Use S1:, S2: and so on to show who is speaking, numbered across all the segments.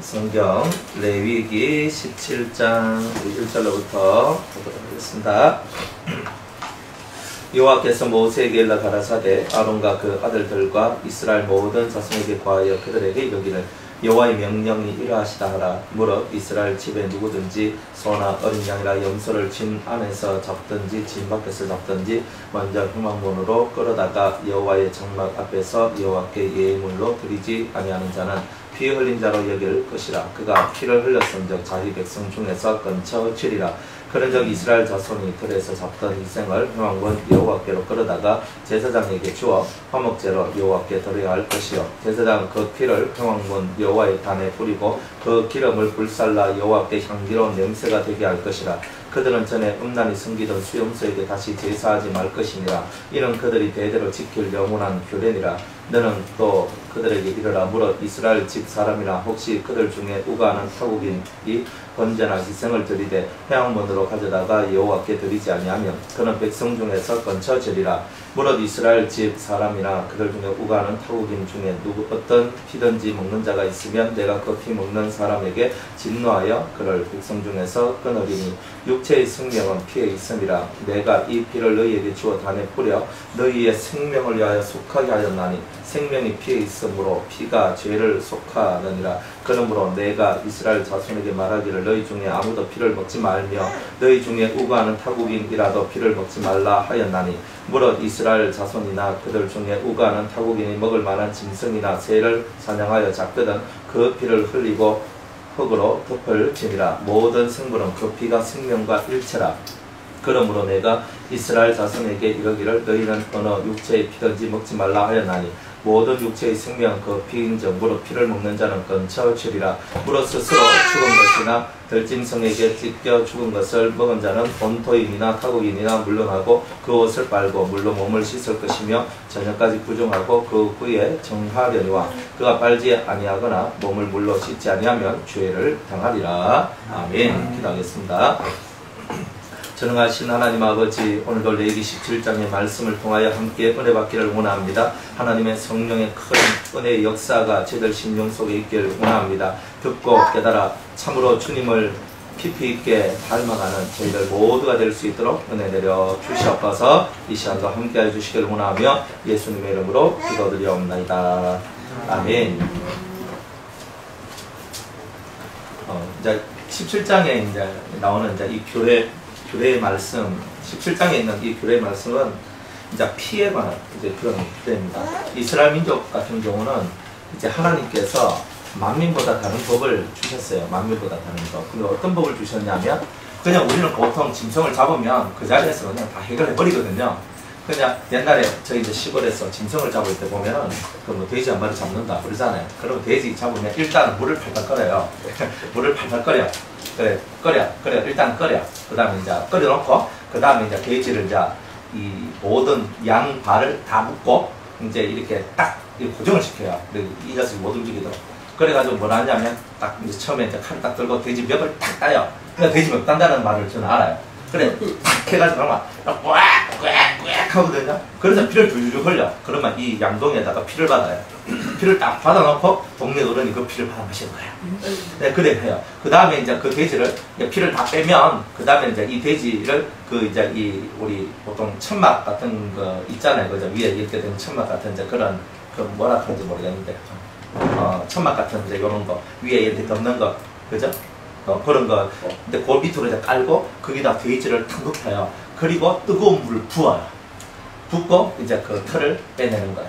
S1: 성경 레위기 17장 1절로부터 보도록 하겠습니다. 여호와께서 모세에게 일러 가라사대 아론과 그 아들들과 이스라엘 모든 자손에게 구하여 그들에게 이르기를 여호와의 명령이 이러하시다 하라. 무릇 이스라엘 집에 누구든지 소나 어린 양이라 염소를 진 안에서 잡든지 진 밖에서 잡든지 먼저 흉악문으로 끌어다가 여호와의 장막 앞에서 여호와께 예물로 드리지 아니하는 자는 피 흘린 자로 여길 것이라. 그가 피를 흘렸은즉 자기 백성 중에서 끊쳐 치리라. 그런즉 이스라엘 자손이 들에서 잡던 희생을 흉악문 여호와께로 끌어다가 제사장에게 주어 화목제로 여호와께 드려야 할 것이요 제사장 그 피를 흉악문 여호와의 단에 뿌리고 그 기름을 불살라 여호와께 향기로운 냄새가 되게 할 것이라. 그들은 전에 음란히 섬기던 수염소에게 다시 제사하지 말 것이니라. 이는 그들이 대대로 지킬 영원한 규례니라. 너는 또 그들에게 이르라. 무릇 이스라엘 집 사람이나 혹시 그들 중에 우가하는 타국인이 번제나 희생을 드리되 회양문으로 가져다가 여호와께 드리지 아니하면 그는 백성 중에서 건쳐지리라. 무릇 이스라엘 집 사람이나 그들 중에 우가하는 타국인 중에 어떤 피든지 먹는 자가 있으면 내가 그 피 먹는 사람에게 진노하여 그를 백성 중에서 끊으리니 육체의 생명은 피에 있음이라. 내가 이 피를 너희에게 주어 단에 뿌려 너희의 생명을 위하여 속하게 하였나니 생명이 피에 있으므로 피가 죄를 속하느니라. 그러므로 내가 이스라엘 자손에게 말하기를 너희 중에 아무도 피를 먹지 말며 너희 중에 우가하는 타국인이라도 피를 먹지 말라 하였나니 무릇 이스라엘 자손이나 그들 중에 우가하는 타국인이 먹을 만한 짐승이나 새를 사냥하여 잡거든 그 피를 흘리고 흙으로 덮을 지니라. 모든 생물은 그 피가 생명과 일체라. 그러므로 내가 이스라엘 자손에게 이르기를 너희는 어느 육체의 피든지 먹지 말라 하였나니 모든 육체의 생명 그 피인즉 무릇 피를 먹는 자는 끊쳐지리라. 무릇 스스로 죽은 것이나 들짐승에게 찢겨 죽은 것을 먹은 자는 본토인이나 타국인이나 물론하고 그 옷을 빨고 물로 몸을 씻을 것이며 저녁까지 구정하고 그 후에 정하려니와 그가 빨지 아니하거나 몸을 물로 씻지 아니하면 죄를 당하리라. 아멘. 기도하겠습니다. 전능하신 하나님 아버지, 오늘도 레위기 17장의 말씀을 통하여 함께 은혜 받기를 원합니다. 하나님의 성령의 큰 은혜의 역사가 저희들 심령 속에 있기를 원합니다. 듣고 깨달아 참으로 주님을 깊이 있게 닮아가는 저희들 모두가 될 수 있도록 은혜 내려 주시옵소서. 이 시간도 함께 해주시기를 원하며 예수님의 이름으로 기도드리옵나이다. 아멘. 이제 17장에 이제 나오는 이제 이 규례의 말씀, 17장에 있는 이 규례의 말씀은 이제 피에 관한 이제 그런 규례입니다. 이스라엘 민족 같은 경우는 이제 하나님께서 만민보다 다른 법을 주셨어요. 만민보다 다른 법. 근데 어떤 법을 주셨냐면 그냥 우리는 보통 짐승을 잡으면 그 자리에서 그냥 다 해결해 버리거든요. 그냥 옛날에 저희 이제 시골에서 짐승을 잡을 때 보면은 그 뭐 돼지 한 마리 잡는다 그러잖아요. 그러면 돼지 잡으면 일단 물을 팔팔 끓여요. 물을 팔팔 끓여. 그래, 끓여. 일단 끓여. 그 다음에 이제 끓여놓고, 그 다음에 이제 돼지를 이제 이 모든 양 발을 다 묶고, 이제 이렇게 딱 고정을 시켜요. 이 녀석이 못 움직이도록. 그래가지고 뭘 하냐면, 딱 이제 처음에 이제 칼을 딱 들고 돼지 멱을 딱 따요. 그러니까 돼지 멱 딴다는 말을 저는 알아요. 그래, 탁 해가지고 그러면, 꽉 하거든요. 그래서 피를 줄줄 흘려. 그러면 이 양동이에다가 피를 받아요. 피를 딱 받아놓고 동네 어른이 그 피를 받아 마시는 거예요. 네, 그래 해요. 그 다음에 이제 그 돼지를 피를 다 빼면 그 다음에 이제 이 돼지를 그 이제 이 우리 보통 천막 같은 거 있잖아요. 그죠? 위에 이렇게 된 천막 같은 이제 그런 그 뭐라 하는지 모르겠는데 천막 같은 이제 이런 거 위에 이렇게 덮는 거 그죠? 그런 거. 근데 그 밑으로 이제 깔고 거기다 돼지를 탁 눕혀요. 그리고 뜨거운 물을 부어요. 붓고 이제 그 털을 빼내는 거야.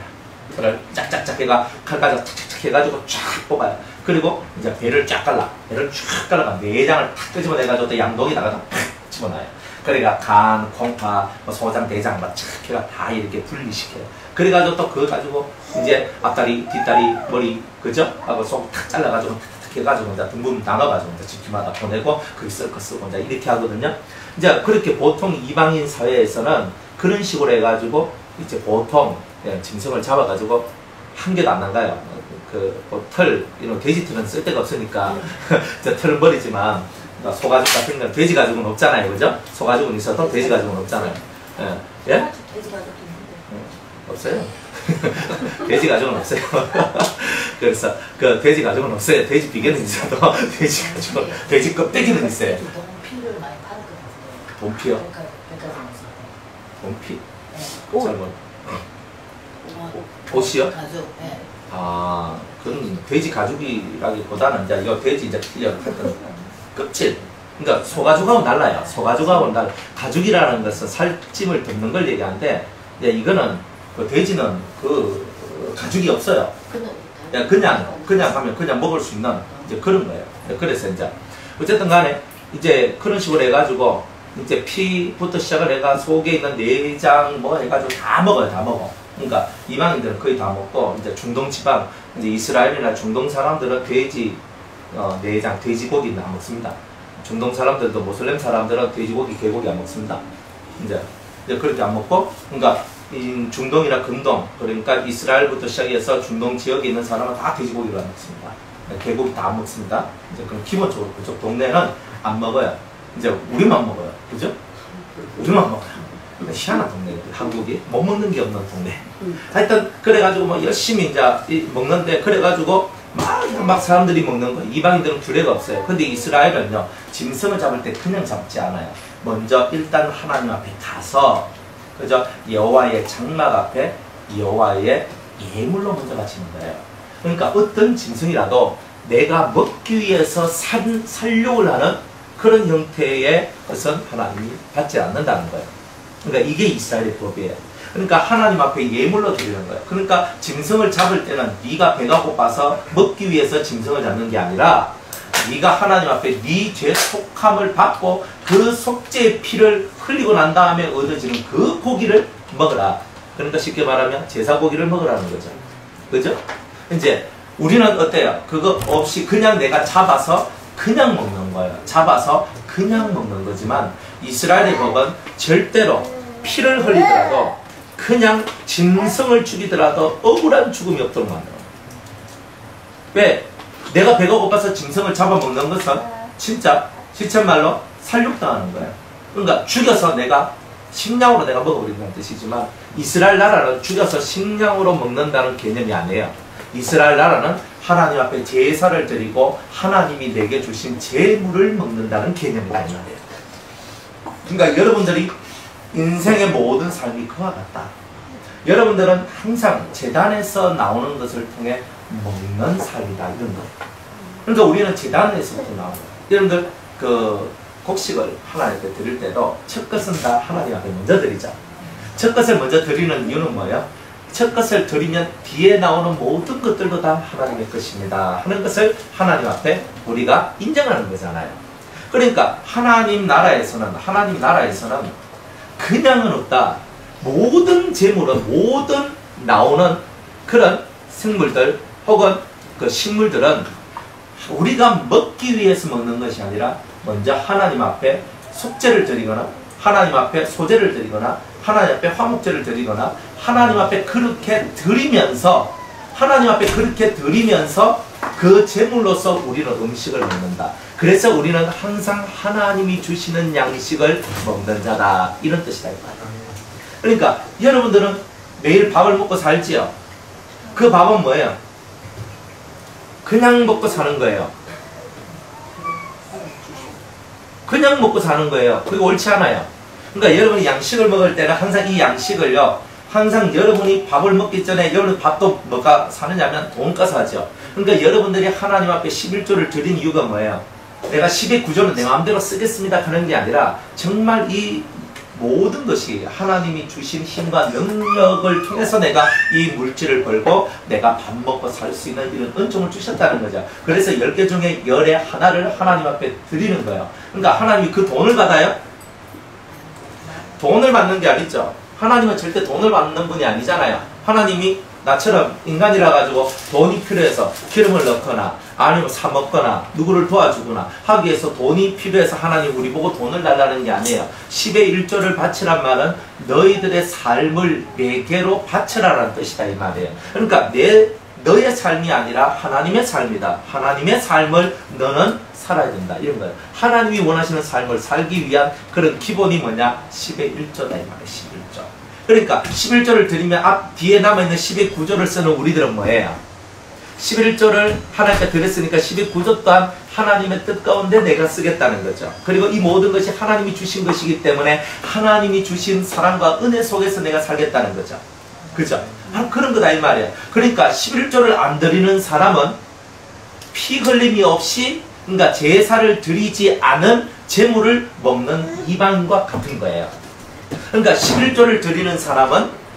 S1: 털을 짝짝짝 해가 칼까지 탁탁탁 해가지고 쫙 뽑아요. 그리고 이제 배를 쫙 갈라. 배를 쫙 갈라가 내장을 탁 끄집어내가지고 또 양동이다가 탁 집어넣어요. 그러니까 간, 콩파, 뭐 소장, 대장 막 쫙 해가 다 이렇게 분리시켜요. 그래가지고 또 그거 가지고 이제 앞다리, 뒷다리, 머리 그죠? 하고 속 탁 잘라가지고 탁탁 해가지고 이제 등분 나눠가지고 이제 집집마다 보내고 거기 쓸 거 쓰고 이제 이렇게 하거든요. 이제 그렇게 보통 이방인 사회에서는 그런 식으로 해가지고 이제 보통 짐승을 잡아가지고 한 개도 안 나가요. 털, 이런 돼지 털은 쓸 데가 없으니까 털은 버리지만 소가죽 같은 건 돼지 가죽은 없잖아요, 그죠? 소가죽은 있어도 돼지 가죽은 없잖아요. 예?
S2: 돼지 가죽도 있는데.
S1: 없어요? 돼지 가죽은 없어요. 그래서 그 돼지 가죽은 없어요. 돼지 비계는 있어도 돼지 가죽은 돼지 껍데기는 있어요.
S2: 돈피를 많이 파는 것 같아요.
S1: 돈피요?
S2: 백화점에서.
S1: 돈피?
S2: 네.
S1: 잘못. 옷이요?
S2: 가죽. 네.
S1: 아, 그건 돼지 가죽이라기보다는 이제 이거 돼지 이제 하여튼 껍질. 그러니까 소가죽하고 달라요. 소가죽하고는 달라. 가죽이라는 것은 살찜을 덮는 걸 얘기하는데, 이제 이거는 그 돼지는 그 가죽이 없어요. 그냥 하면 그냥 먹을 수 있는 이제 그런 거예요. 그래서 이제 어쨌든 간에 이제 그런 식으로 해가지고 이제 피부터 시작을 해가 속에 있는 내장 뭐 해가지고 다 먹어요. 다 먹어. 그러니까 이방인들은 거의 다 먹고 이제 중동 지방 이제 이스라엘이나 중동 사람들은 돼지 내장 돼지고기는 안 먹습니다. 중동 사람들도 모슬렘 사람들은 돼지고기 개고기 안 먹습니다. 이제 그렇게 안 먹고 그러니까 이 중동이나 근동 그러니까 이스라엘부터 시작해서 중동 지역에 있는 사람은 다 돼지고기를 안 먹습니다. 개고기 다 안 먹습니다. 이제 그럼 기본적으로 그쪽 동네는 안 먹어요. 이제 우리만 먹어요. 그죠? 우리만 먹어요. 희한한 동네예요. 한국이 못 먹는 게 없는 동네. 하여튼 그래가지고 뭐 열심히 이제 먹는데 그래가지고 막 사람들이 먹는 거예요. 이방인들은 규례가 없어요. 근데 이스라엘은요 짐승을 잡을 때 그냥 잡지 않아요. 먼저 일단 하나님 앞에 가서 그죠? 여호와의 장막 앞에 여호와의 예물로 먼저 바치는 거예요. 그러니까 어떤 짐승이라도 내가 먹기 위해서 살육을 하는 그런 형태의 것은 하나님이 받지 않는다는 거예요. 그러니까 이게 이스라엘의 법이에요. 그러니까 하나님 앞에 예물로 드리는 거예요. 그러니까 짐승을 잡을 때는 네가 배가 고파서 먹기 위해서 짐승을 잡는 게 아니라 네가 하나님 앞에 네 죄 속함을 받고 그 속죄의 피를 흘리고 난 다음에 얻어지는 그 고기를 먹으라. 그러니까 쉽게 말하면 제사 고기를 먹으라는 거죠. 그죠? 이제 우리는 어때요? 그거 없이 그냥 내가 잡아서 그냥 먹는 거예요. 잡아서 그냥 먹는 거지만 이스라엘의 법은 절대로 피를 흘리더라도 그냥 짐승을 죽이더라도 억울한 죽음이 없도록 만들어요. 왜? 내가 배가 고파서 짐승을 잡아먹는 것은 진짜 실천말로 살육당하는 거예요. 그러니까 죽여서 내가 식량으로 내가 먹어버린다는 뜻이지만 이스라엘 나라는 죽여서 식량으로 먹는다는 개념이 아니에요. 이스라엘 나라는 하나님 앞에 제사를 드리고 하나님이 내게 주신 제물을 먹는다는 개념이다 이 말이에요. 그러니까 여러분들이 인생의 모든 삶이 그와 같다. 여러분들은 항상 제단에서 나오는 것을 통해 먹는 삶이다 이런 거. 그러니까 우리는 제단에서부터 나오는 거예요. 여러분들 그 곡식을 하나님께 드릴 때도 첫 것은 다 하나님 앞에 먼저 드리자. 첫 것을 먼저 드리는 이유는 뭐예요? 첫 것을 드리면 뒤에 나오는 모든 것들도 다 하나님의 것입니다 하는 것을 하나님 앞에 우리가 인정하는 거잖아요. 그러니까 하나님 나라에서는 그냥은 없다. 모든 재물은 모든 나오는 그런 생물들 혹은 그 식물들은 우리가 먹기 위해서 먹는 것이 아니라 먼저 하나님 앞에 속죄를 드리거나 하나님 앞에 소제를 드리거나 하나님 앞에 화목제를 드리거나 하나님 앞에 그렇게 드리면서 그 제물로서 우리는 음식을 먹는다. 그래서 우리는 항상 하나님이 주시는 양식을 먹는 자다. 이런 뜻이다. 그러니까 여러분들은 매일 밥을 먹고 살지요. 그 밥은 뭐예요? 그냥 먹고 사는 거예요. 그냥 먹고 사는 거예요. 그게 옳지 않아요. 그러니까 여러분이 양식을 먹을 때는 항상 이 양식을요, 항상 여러분이 밥을 먹기 전에 여러분 밥도 뭐가 사느냐면 돈가스 하죠. 그러니까 여러분들이 하나님 앞에 11조를 드린 이유가 뭐예요? 내가 10의 9조는 내 마음대로 쓰겠습니다 하는 게 아니라 정말 이 모든 것이 하나님이 주신 힘과 능력을 통해서 내가 이 물질을 벌고 내가 밥 먹고 살 수 있는 이런 은총을 주셨다는 거죠. 그래서 10개 중에 10의 하나를 하나님 앞에 드리는 거예요. 그러니까 하나님이 그 돈을 받아요? 돈을 받는 게 아니죠. 하나님은 절대 돈을 받는 분이 아니잖아요. 하나님이 나처럼 인간이라 가지고 돈이 필요해서 기름을 넣거나 아니면 사 먹거나 누구를 도와주거나 하기 위해서 돈이 필요해서 하나님 우리 보고 돈을 달라는 게 아니에요. 10의 1조를 바치란 말은 너희들의 삶을 매개로 바쳐라라는 뜻이다 이 말이에요. 그러니까 너의 삶이 아니라 하나님의 삶이다. 하나님의 삶을 너는 살아야 된다 이런 거예요. 하나님이 원하시는 삶을 살기 위한 그런 기본이 뭐냐? 10의 1조다 이 말이에요. 11조. 그러니까 11조를 드리면 앞 뒤에 남아있는 12구조를 쓰는 우리들은 뭐예요? 11조를 하나님께 드렸으니까 12구조 또한 하나님의 뜻 가운데 내가 쓰겠다는 거죠. 그리고 이 모든 것이 하나님이 주신 것이기 때문에 하나님이 주신 사랑과 은혜 속에서 내가 살겠다는 거죠. 그죠? 그런 거다 이 말이에요. 그러니까 11조를 안 드리는 사람은 피 흘림이 없이, 그러니까 제사를 드리지 않은 제물을 먹는 이방인과 같은 거예요. 그러니까 11조를 드리는 사람은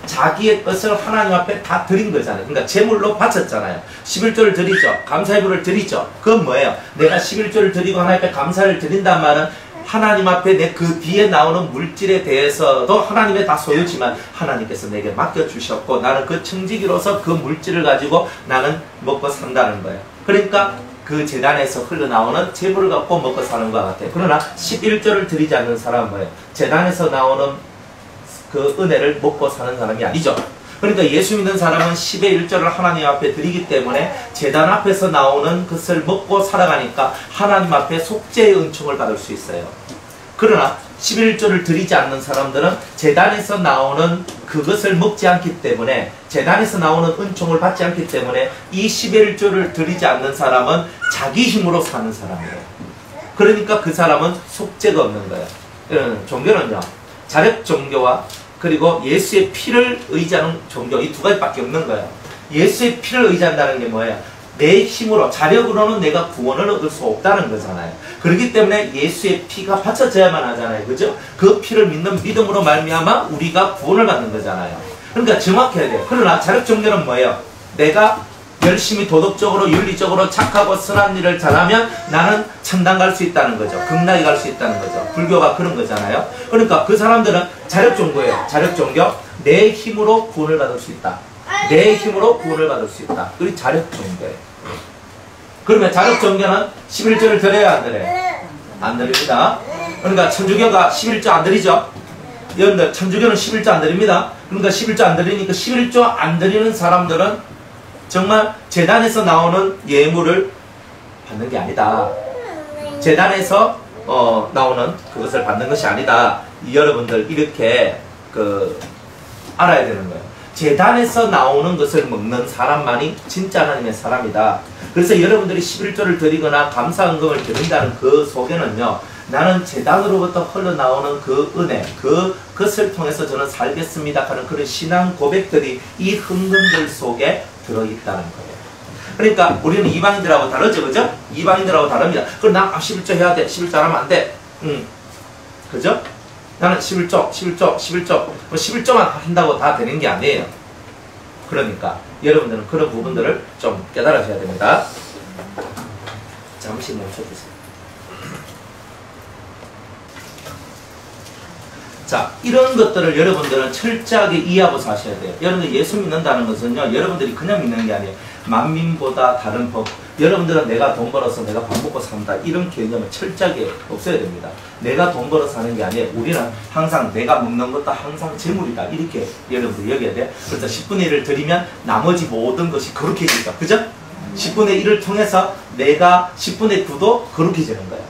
S1: 자기의 것을 하나님 앞에 다 드린 거잖아요. 그러니까 제물로 바쳤잖아요. 11조를 드리죠. 감사예물을 드리죠. 그건 뭐예요? 내가 11조를 드리고 하나님 앞에 감사를 드린단 말은 하나님 앞에 내 그 뒤에 나오는 물질에 대해서도 하나님의 다 소유지만 하나님께서 내게 맡겨주셨고 나는 그 청지기로서 그 물질을 가지고 나는 먹고 산다는 거예요. 그러니까 그 제단에서 흘러나오는 제물을 갖고 먹고 사는 것과 같아요. 그러나 11조를 드리지 않는 사람은 뭐예요? 제단에서 나오는 그 은혜를 먹고 사는 사람이 아니죠. 그러니까 예수 믿는 사람은 10의 1조를 하나님 앞에 드리기 때문에 제단 앞에서 나오는 것을 먹고 살아가니까 하나님 앞에 속죄의 은총을 받을 수 있어요. 그러나 11조를 드리지 않는 사람들은 제단에서 나오는 그것을 먹지 않기 때문에, 제단에서 나오는 은총을 받지 않기 때문에 이 11조를 드리지 않는 사람은 자기 힘으로 사는 사람이에요. 그러니까 그 사람은 속죄가 없는 거예요. 종교는요, 자력 종교와 그리고 예수의 피를 의지하는 종교, 이 두 가지밖에 없는 거예요. 예수의 피를 의지한다는 게 뭐예요? 내 힘으로, 자력으로는 내가 구원을 얻을 수 없다는 거잖아요. 그렇기 때문에 예수의 피가 바쳐져야만 하잖아요. 그죠? 그 피를 믿는 믿음으로 말미암아 우리가 구원을 받는 거잖아요. 그러니까 정확해야 돼요. 그러나 자력 종교는 뭐예요? 내가 열심히 도덕적으로 윤리적으로 착하고 선한 일을 잘하면 나는 천당 갈 수 있다는 거죠. 극락에 갈 수 있다는 거죠. 불교가 그런 거잖아요. 그러니까 그 사람들은 자력종교예요. 자력종교. 내 힘으로 구원을 받을 수 있다. 내 힘으로 구원을 받을 수 있다. 그게 자력종교예요. 그러면 자력종교는 11조를 드려야 안 드려요? 안 드립니다. 그러니까 천주교가 11조 안 드리죠. 여러분들 천주교는 11조 안 드립니다. 그러니까 11조 안 드리니까 11조 안 드리는 사람들은 정말 제단에서 나오는 예물을 받는 게 아니다. 제단에서 나오는 그것을 받는 것이 아니다. 여러분들 이렇게 알아야 되는 거예요. 제단에서 나오는 것을 먹는 사람만이 진짜 하나님의 사람이다. 그래서 여러분들이 11조를 드리거나 감사헌금을 드린다는 그 속에는요, 나는 제단으로부터 흘러나오는 그 은혜, 그것을 통해서 저는 살겠습니다 하는 그런 신앙 고백들이 이 헌금들 속에 들어있다는 거예요. 그러니까 우리는 이방인들하고 다르죠, 그죠? 이방인들하고 다릅니다. 그럼 나 11조 해야 돼. 11조 하면 안 돼. 그죠? 나는 11조. 11조만 한다고 다 되는 게 아니에요. 그러니까 여러분들은 그런 부분들을 좀 깨달으셔야 됩니다. 잠시 멈춰주세요. 자, 이런 것들을 여러분들은 철저하게 이해하고 사셔야 돼요. 여러분들 예수 믿는다는 것은요, 여러분들이 그냥 믿는 게 아니에요. 만민보다 다른 법. 여러분들은 내가 돈 벌어서 내가 밥 먹고 산다, 이런 개념을 철저하게 없애야 됩니다. 내가 돈 벌어서 사는 게 아니에요. 우리는 항상 내가 먹는 것도 항상 재물이다, 이렇게 여러분들 여겨야 돼요. 그래서 10분의 1을 드리면 나머지 모든 것이 거룩해지죠. 그죠? 10분의 1을 통해서 내가 10분의 9도 거룩해지는 거예요.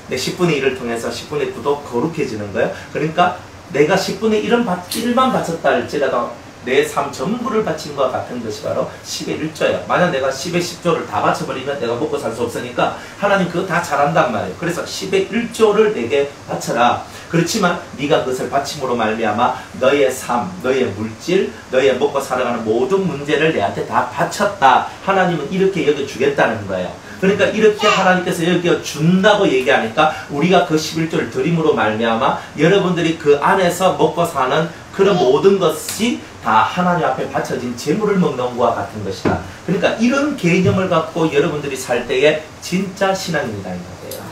S1: 내 10분의 1을 통해서 10분의 9도 거룩해지는 거예요. 그러니까 내가 10분의 1만 바쳤다 할지라도 내 삶 전부를 바친 것과 같은 것이 바로 10의 1조예요. 만약 내가 10의 10조를 다 바쳐버리면 내가 먹고 살 수 없으니까 하나님 그거 다 잘한단 말이에요. 그래서 10의 1조를 내게 바쳐라. 그렇지만 네가 그것을 바침으로 말미암아 너의 삶, 너의 물질, 너의 먹고 살아가는 모든 문제를 내한테 다 바쳤다. 하나님은 이렇게 여겨주겠다는 거예요. 그러니까 이렇게 하나님께서 여겨준다고 얘기하니까 우리가 그 11조를 드림으로 말미암아 여러분들이 그 안에서 먹고 사는 그런 모든 것이 다 하나님 앞에 바쳐진 재물을 먹는 것과 같은 것이다. 그러니까 이런 개념을 갖고 여러분들이 살 때에 진짜 신앙입니다. 이 말이에요.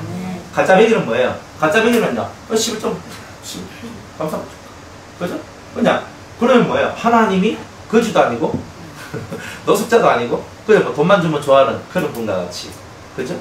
S1: 가짜배기는 뭐예요? 가짜배기는요, 11조, 감사합니다. 그죠? 그냥, 그러면 뭐예요? 하나님이 거지도 아니고, 노숙자도 아니고, 그냥 뭐 돈만 주면 좋아하는 그런 분과 같이. 그죠?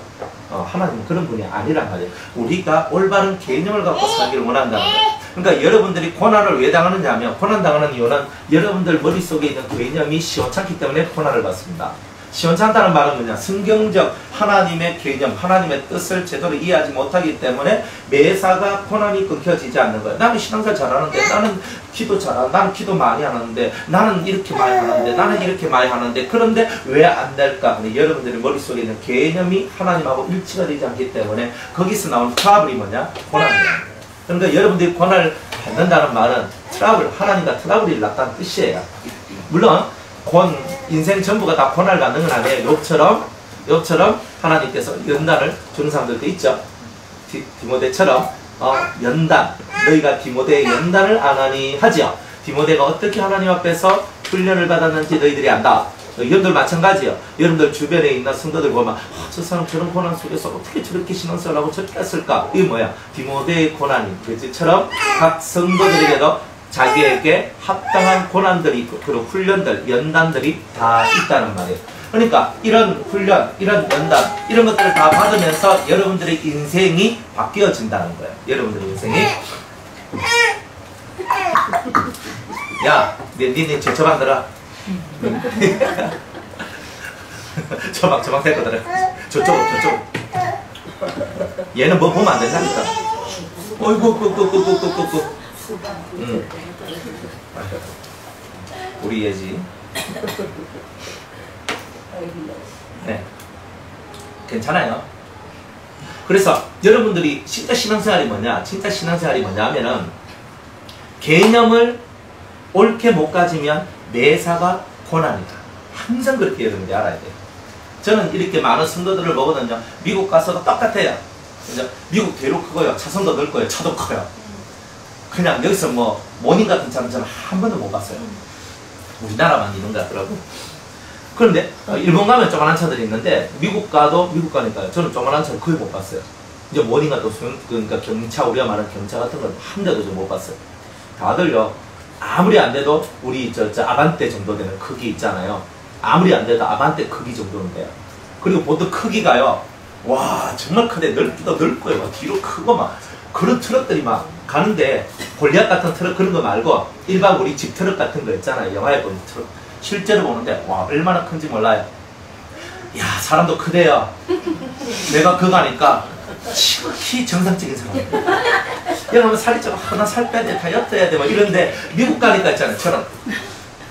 S1: 하나님은 그런 분이 아니란 말이에요. 우리가 올바른 개념을 갖고 살기를 원한다는 거예요. 그러니까 여러분들이 고난을 왜 당하느냐 하면, 고난 당하는 이유는 여러분들 머릿속에 있는 개념이 시원찮기 때문에 고난을 받습니다. 시원찮다는 말은 뭐냐? 성경적 하나님의 개념, 하나님의 뜻을 제대로 이해하지 못하기 때문에 매사가 고난이 끊겨지지 않는 거예요. 나는 신앙생활 잘하는데, 나는 기도 잘하는데, 나는 기도 많이 하는데, 나는 이렇게 많이 하는데, 나는 이렇게 많이 하는데, 그런데 왜 안 될까? 여러분들의 머릿속에 있는 개념이 하나님하고 일치가 되지 않기 때문에 거기서 나오는 트러블이 뭐냐? 고난이에요. 그러니까 여러분들이 고난을 받는다는 말은 트러블, 하나님과 트러블이 났다는 뜻이에요. 물론 인생 전부가 다 고난을 받는 건 아니에요. 욥처럼 하나님께서 연단을 주는 사람들도 있죠. 디모데처럼 연단, 너희가 디모데의 연단을 안 하니 하지요. 디모데가 어떻게 하나님 앞에서 훈련을 받았는지 너희들이 안다. 여러분들 마찬가지요. 여러분들 주변에 있는 성도들 보면 저 사람 저런 고난 속에서 어떻게 저렇게 신앙생활하고 저렇게 했을까? 이게 뭐야? 디모데의 고난이 그처럼 각 성도들에게도 자기에게 합당한 고난들이 그리고 훈련들, 연단들이 다 있다는 말이에요. 그러니까 이런 훈련, 이런 연단, 이런 것들을 다 받으면서 여러분들의 인생이 바뀌어진다는 거예요. 여러분들의 인생이. 야, 니네 저방 들어. 저방 됐거든. 저쪽. 얘는 뭐 보면 안 된다니까. 어이구, 우리 예지. 네. 괜찮아요. 그래서 여러분들이 진짜 신앙생활이 뭐냐? 진짜 신앙생활이 뭐냐 하면은 개념을 옳게 못 가지면 매사가 고난이다. 항상 그렇게 여러분들이 알아야 돼요. 저는 이렇게 많은 성도들을 보거든요. 미국 가서도 똑같아요. 미국 대로 크고요. 차선도 넓고요. 차도 커요. 그냥 여기서 뭐 모닝 같은 차는 저는 한 번도 못 봤어요. 우리나라만 있는 것 같더라고. 그런데 일본 가면 조그만한 차들이 있는데 미국 가니까요. 저는 조그만한 차를 거의 못 봤어요. 이제 모닝 같은 그러니까 경차, 우리가 말하는 경차 같은 건 한 대도 좀 못 봤어요. 다들요. 아무리 안 돼도 우리 저 아반떼 정도 되는 크기 있잖아요. 아무리 안 돼도 아반떼 크기 정도는 돼요. 그리고 보통 크기가요. 와 정말 크대. 넓기도 넓고요. 막 뒤로 크고 막 그런 트럭들이 막 가는데 골리앗 같은 트럭 그런 거 말고 일반 우리 집 트럭 같은 거 있잖아요. 영화에 보는 트럭. 실제로 보는데 와 얼마나 큰지 몰라요. 야 사람도 크대요. 내가 그거 하니까 지극히 정상적인 사람. 여러분 살이 좀 하나 살 빼야 돼, 다이어트 해야 돼, 뭐 이런데 미국 가니까 있잖아요. 저는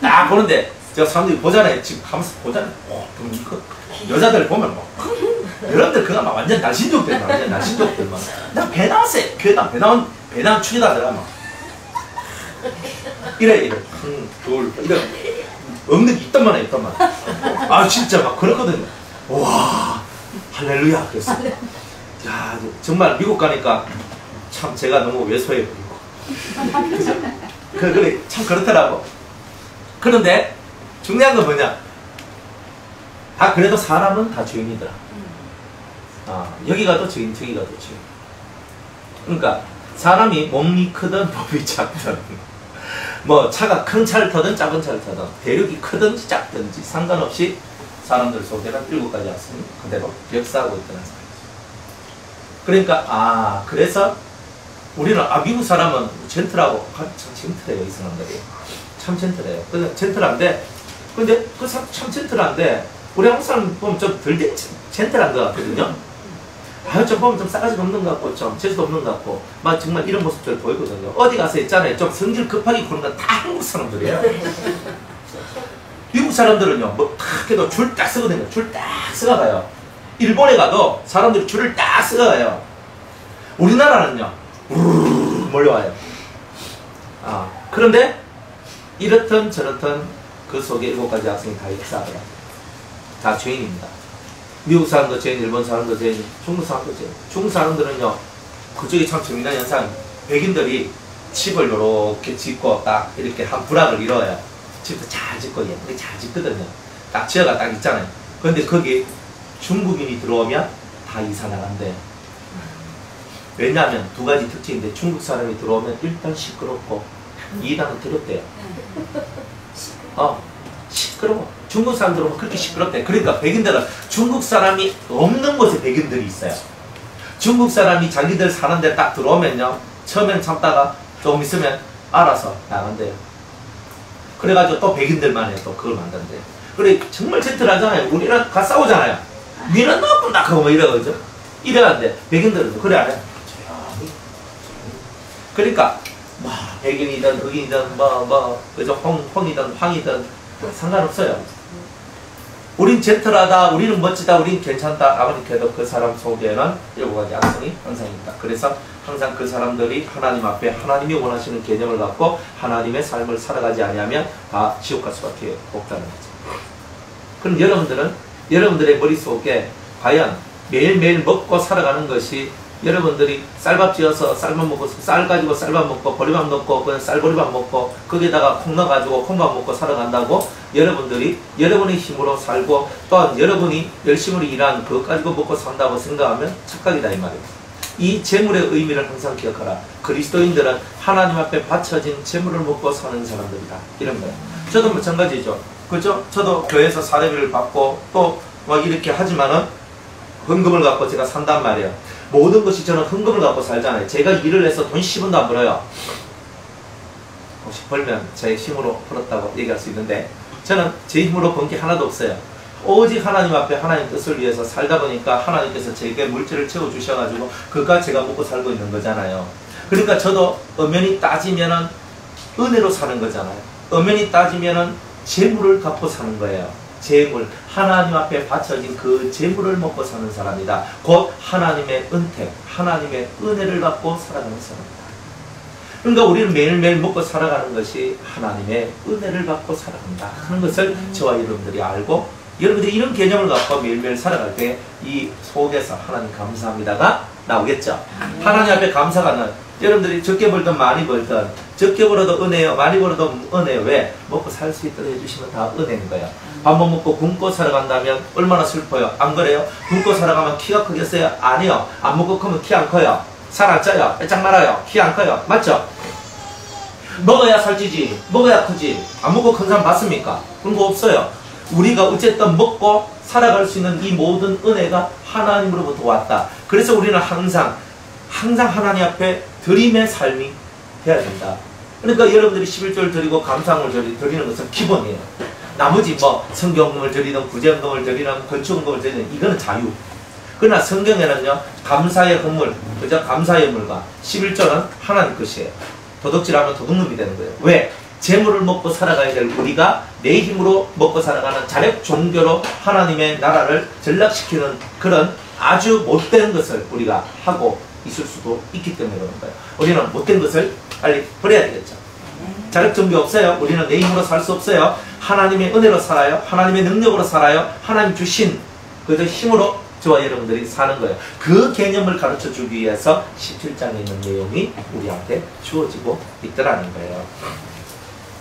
S1: 딱 보는데 제가 사람들이 보잖아요. 지금 가면서 보잖아요. 그럼 이거 여자들 보면 뭐 여러분들 그거 막 완전 날씬족들 완전 날씬족들 막 나 배 나왔어요. 배 나온 축이다 들어 막 이래 둘 이래 없는 있단만 해 있단만. 아 진짜 막 그렇거든요. 와 할렐루야 그랬어. 야 정말 미국 가니까 참 제가 너무 왜소해 보이고 그죠? 그래 참 그렇더라고. 그런데 중요한 건 뭐냐? 다 그래도 사람은 다 죄인이더라. 여기가 더 죄인, 저기가 더 죄인. 그러니까 사람이 몸이 크든 몸이 작든 뭐 차가 큰 차를 타든 작은 차를 타든 대륙이 크든지 작든지 상관없이 사람들 속에는 7가지 악성이 그대로 역사하고 있다는 사실. 그러니까 그래서 우리는 미국 사람은 젠틀하고 참 젠틀해요. 이 사람들이 참 젠틀해요. 근데 젠틀한데 근데 그 사람 참 젠틀한데 우리 한국 사람 보면 좀 덜 젠틀한 것 같거든요. 좀 보면 좀 싸가지가 없는 것 같고 좀 재수도 없는 것 같고 막 정말 이런 모습들 보이거든요. 어디 가서 있잖아요. 좀 성질 급하게 구는 건 다 한국 사람들이에요. 미국 사람들은요 뭐 탁 해도 줄 딱 쓰거든요. 줄 딱 쓰가가요. 일본에 가도 사람들이 줄을 딱 쓰가가요. 우리나라는요 우르르 몰려와요. 그런데 이렇든 저렇든 그 속에 7가지 악성이 다 역사하더라. 다 죄인입니다. 미국 사람도 죄인, 일본 사람도 죄인, 중국 사람도 죄인. 중국 사람들은요 그쪽이 참 재미난 현상. 백인들이 집을 이렇게 짓고 딱 이렇게 한 부락을 이뤄요. 집도 잘 짓고 예쁘게 잘 짓거든요. 딱 지어가 딱 있잖아요. 그런데 거기 중국인이 들어오면 다 이사 나간대요. 왜냐하면 2가지 특징인데 중국 사람이 들어오면 일단 시끄럽고 2단은 더럽대요. 시끄러워. 중국 사람들은 그렇게 시끄럽대. 그러니까 백인들은 중국 사람이 없는 곳에 백인들이 있어요. 중국 사람이 자기들 사는 데 딱 들어오면요 처음엔 참다가 조금 있으면 알아서 나간대요. 그래가지고 또 백인들만 해 또 그걸 만든대요. 그래 정말 젠틀하잖아요. 우리랑 가 싸우잖아요. 니는 나쁜 낙하고 뭐 이러거죠. 이래는데 백인들은 그래 안 해. 그러니까 뭐 백인이든 흑인이든 그죠 홍이든 황이든 상관없어요. 우린 젠틀하다, 우리는 멋지다, 우린 괜찮다. 아무리 해도 그 사람 속에는 여러 가지 악성이 항상 있다. 그래서 항상 그 사람들이 하나님 앞에 하나님이 원하시는 개념을 갖고 하나님의 삶을 살아가지 아니하면 다 지옥 갈 수밖에 없다는 거죠. 그럼 여러분들은 여러분들의 머릿속에 과연 매일매일 먹고 살아가는 것이 여러분들이 쌀밥 지어서 쌀밥 먹고 쌀 가지고 쌀밥 먹고 보리밥 넣고 그냥 쌀보리밥 먹고 거기에다가 콩 넣어가지고 콩밥 먹고 살아간다고 여러분들이 여러분의 힘으로 살고 또한 여러분이 열심히 일한 그것 가지고 먹고 산다고 생각하면 착각이다 이 말이에요. 이 재물의 의미를 항상 기억하라. 그리스도인들은 하나님 앞에 바쳐진 재물을 먹고 사는 사람들이다. 이런 거예요. 저도 마찬가지죠. 그죠? 저도 교회에서 사례비를 받고 또 막 이렇게 하지만은 헌금을 갖고 제가 산단 말이에요. 모든 것이 저는 헌금을 갖고 살잖아요. 제가 일을 해서 돈 10원도 안 벌어요. 혹시 벌면 제 힘으로 벌었다고 얘기할 수 있는데 저는 제 힘으로 번 게 하나도 없어요. 오직 하나님 앞에 하나님 뜻을 위해서 살다 보니까 하나님께서 제게 물질을 채워주셔가지고 그가 제가 먹고 살고 있는 거잖아요. 그러니까 저도 엄연히 따지면은 은혜로 사는 거잖아요. 엄연히 따지면은 재물을 갖고 사는 거예요. 재물, 하나님 앞에 바쳐진 그 재물을 먹고 사는 사람이다. 곧 하나님의 은택, 하나님의 은혜를 갖고 살아가는 사람이다. 그러니까 우리는 매일매일 먹고 살아가는 것이 하나님의 은혜를 받고 살아간다 하는 것을 저와 여러분들이 알고 여러분들이 이런 개념을 갖고 매일매일 살아갈 때 이 속에서 하나님 감사합니다가 나오겠죠. 하나님 앞에 감사가 나. 여러분들이 적게 벌든 많이 벌든 적게 벌어도 은혜요, 많이 벌어도 은혜요. 왜? 먹고 살 수 있도록 해주시면 다 은혜인 거예요. 밥 못 먹고 굶고 살아간다면 얼마나 슬퍼요. 안 그래요? 굶고 살아가면 키가 크겠어요? 아니요. 안 먹고 크면 키 안 커요. 살 안 쪄요. 빼짝 말아요. 키 안 커요. 맞죠? 먹어야 살찌지. 먹어야 크지. 안 먹고 큰 사람 봤습니까? 그런 거 없어요. 우리가 어쨌든 먹고 살아갈 수 있는 이 모든 은혜가 하나님으로부터 왔다. 그래서 우리는 항상 하나님 앞에 드림의 삶이 돼야 된다. 그러니까 여러분들이 11조를 드리고 감사함을 드리는 것은 기본이에요. 나머지 뭐 성경금을 드리든 구제금을 드리든 건축금을 드리든 이거는 자유. 그러나 성경에는요 감사의 헌물, 그죠? 감사의 물과 11조는 하나님 것이에요. 도둑질하면 도둑놈이 되는 거예요. 왜? 재물을 먹고 살아가야 될 우리가 내 힘으로 먹고 살아가는 자력 종교로 하나님의 나라를 전락시키는 그런 아주 못된 것을 우리가 하고 있을 수도 있기 때문에 그런 거예요. 우리는 못된 것을 빨리 버려야 되겠죠. 자력 종교 없어요. 우리는 내 힘으로 살 수 없어요. 하나님의 은혜로 살아요. 하나님의 능력으로 살아요. 하나님 주신 그 힘으로 저와 여러분들이 사는 거예요. 그 개념을 가르쳐 주기 위해서 17장에 있는 내용이 우리한테 주어지고 있더라는 거예요.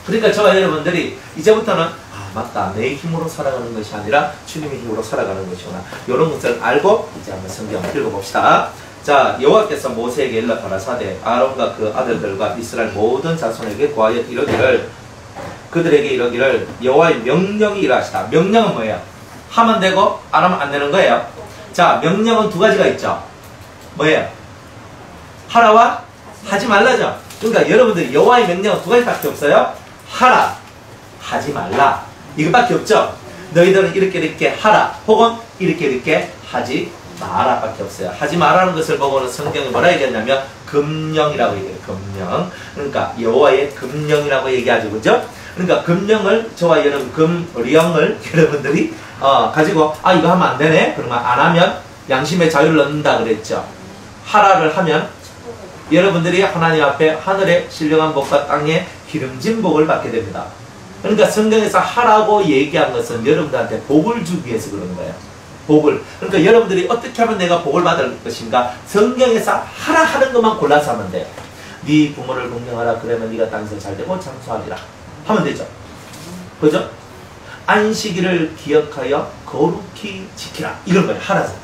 S1: 그러니까 저와 여러분들이 이제부터는 맞다. 내 힘으로 살아가는 것이 아니라 주님의 힘으로 살아가는 것이구나. 이런 것을 알고 이제 한번 성경을 읽어봅시다. 자, 여호와께서 모세에게 일러 가라사대 아론과 그 아들들과 이스라엘 모든 자손에게 고하여 이르기를 그들에게 이르기를 여호와의 명령이 이러하시다. 명령은 뭐예요? 하면 되고 안 하면 안 되는 거예요. 자, 명령은 두 가지가 있죠. 뭐예요? 하라와 하지 말라죠. 그러니까 여러분들이 여호와의 명령은 두 가지밖에 없어요. 하라, 하지 말라. 이것밖에 없죠. 너희들은 이렇게 하라 혹은 이렇게 하지 마라 밖에 없어요. 하지 마라는 것을 보고는 성경이 뭐라 얘기했냐면 금령이라고 얘기해요. 금령. 그러니까 여호와의 금령이라고 얘기하죠. 그죠? 그러니까 금령을 저와 여러분 금령을 여러분들이 가지고 이거 하면 안 되네. 그러면 안 하면 양심의 자유를 얻는다 그랬죠. 하라를 하면 여러분들이 하나님 앞에 하늘의 신령한 복과 땅의 기름진 복을 받게 됩니다. 그러니까 성경에서 하라고 얘기한 것은 여러분들한테 복을 주기 위해서 그런 거예요. 복을. 그러니까 여러분들이 어떻게 하면 내가 복을 받을 것인가? 성경에서 하라 하는 것만 골라서 하면 돼요. 네 부모를 공경하라. 그러면 네가 땅에서 잘 되고 장수하리라. 하면 되죠. 그죠? 안식일을 기억하여 거룩히 지키라. 이런 거예요. 하라잖아요.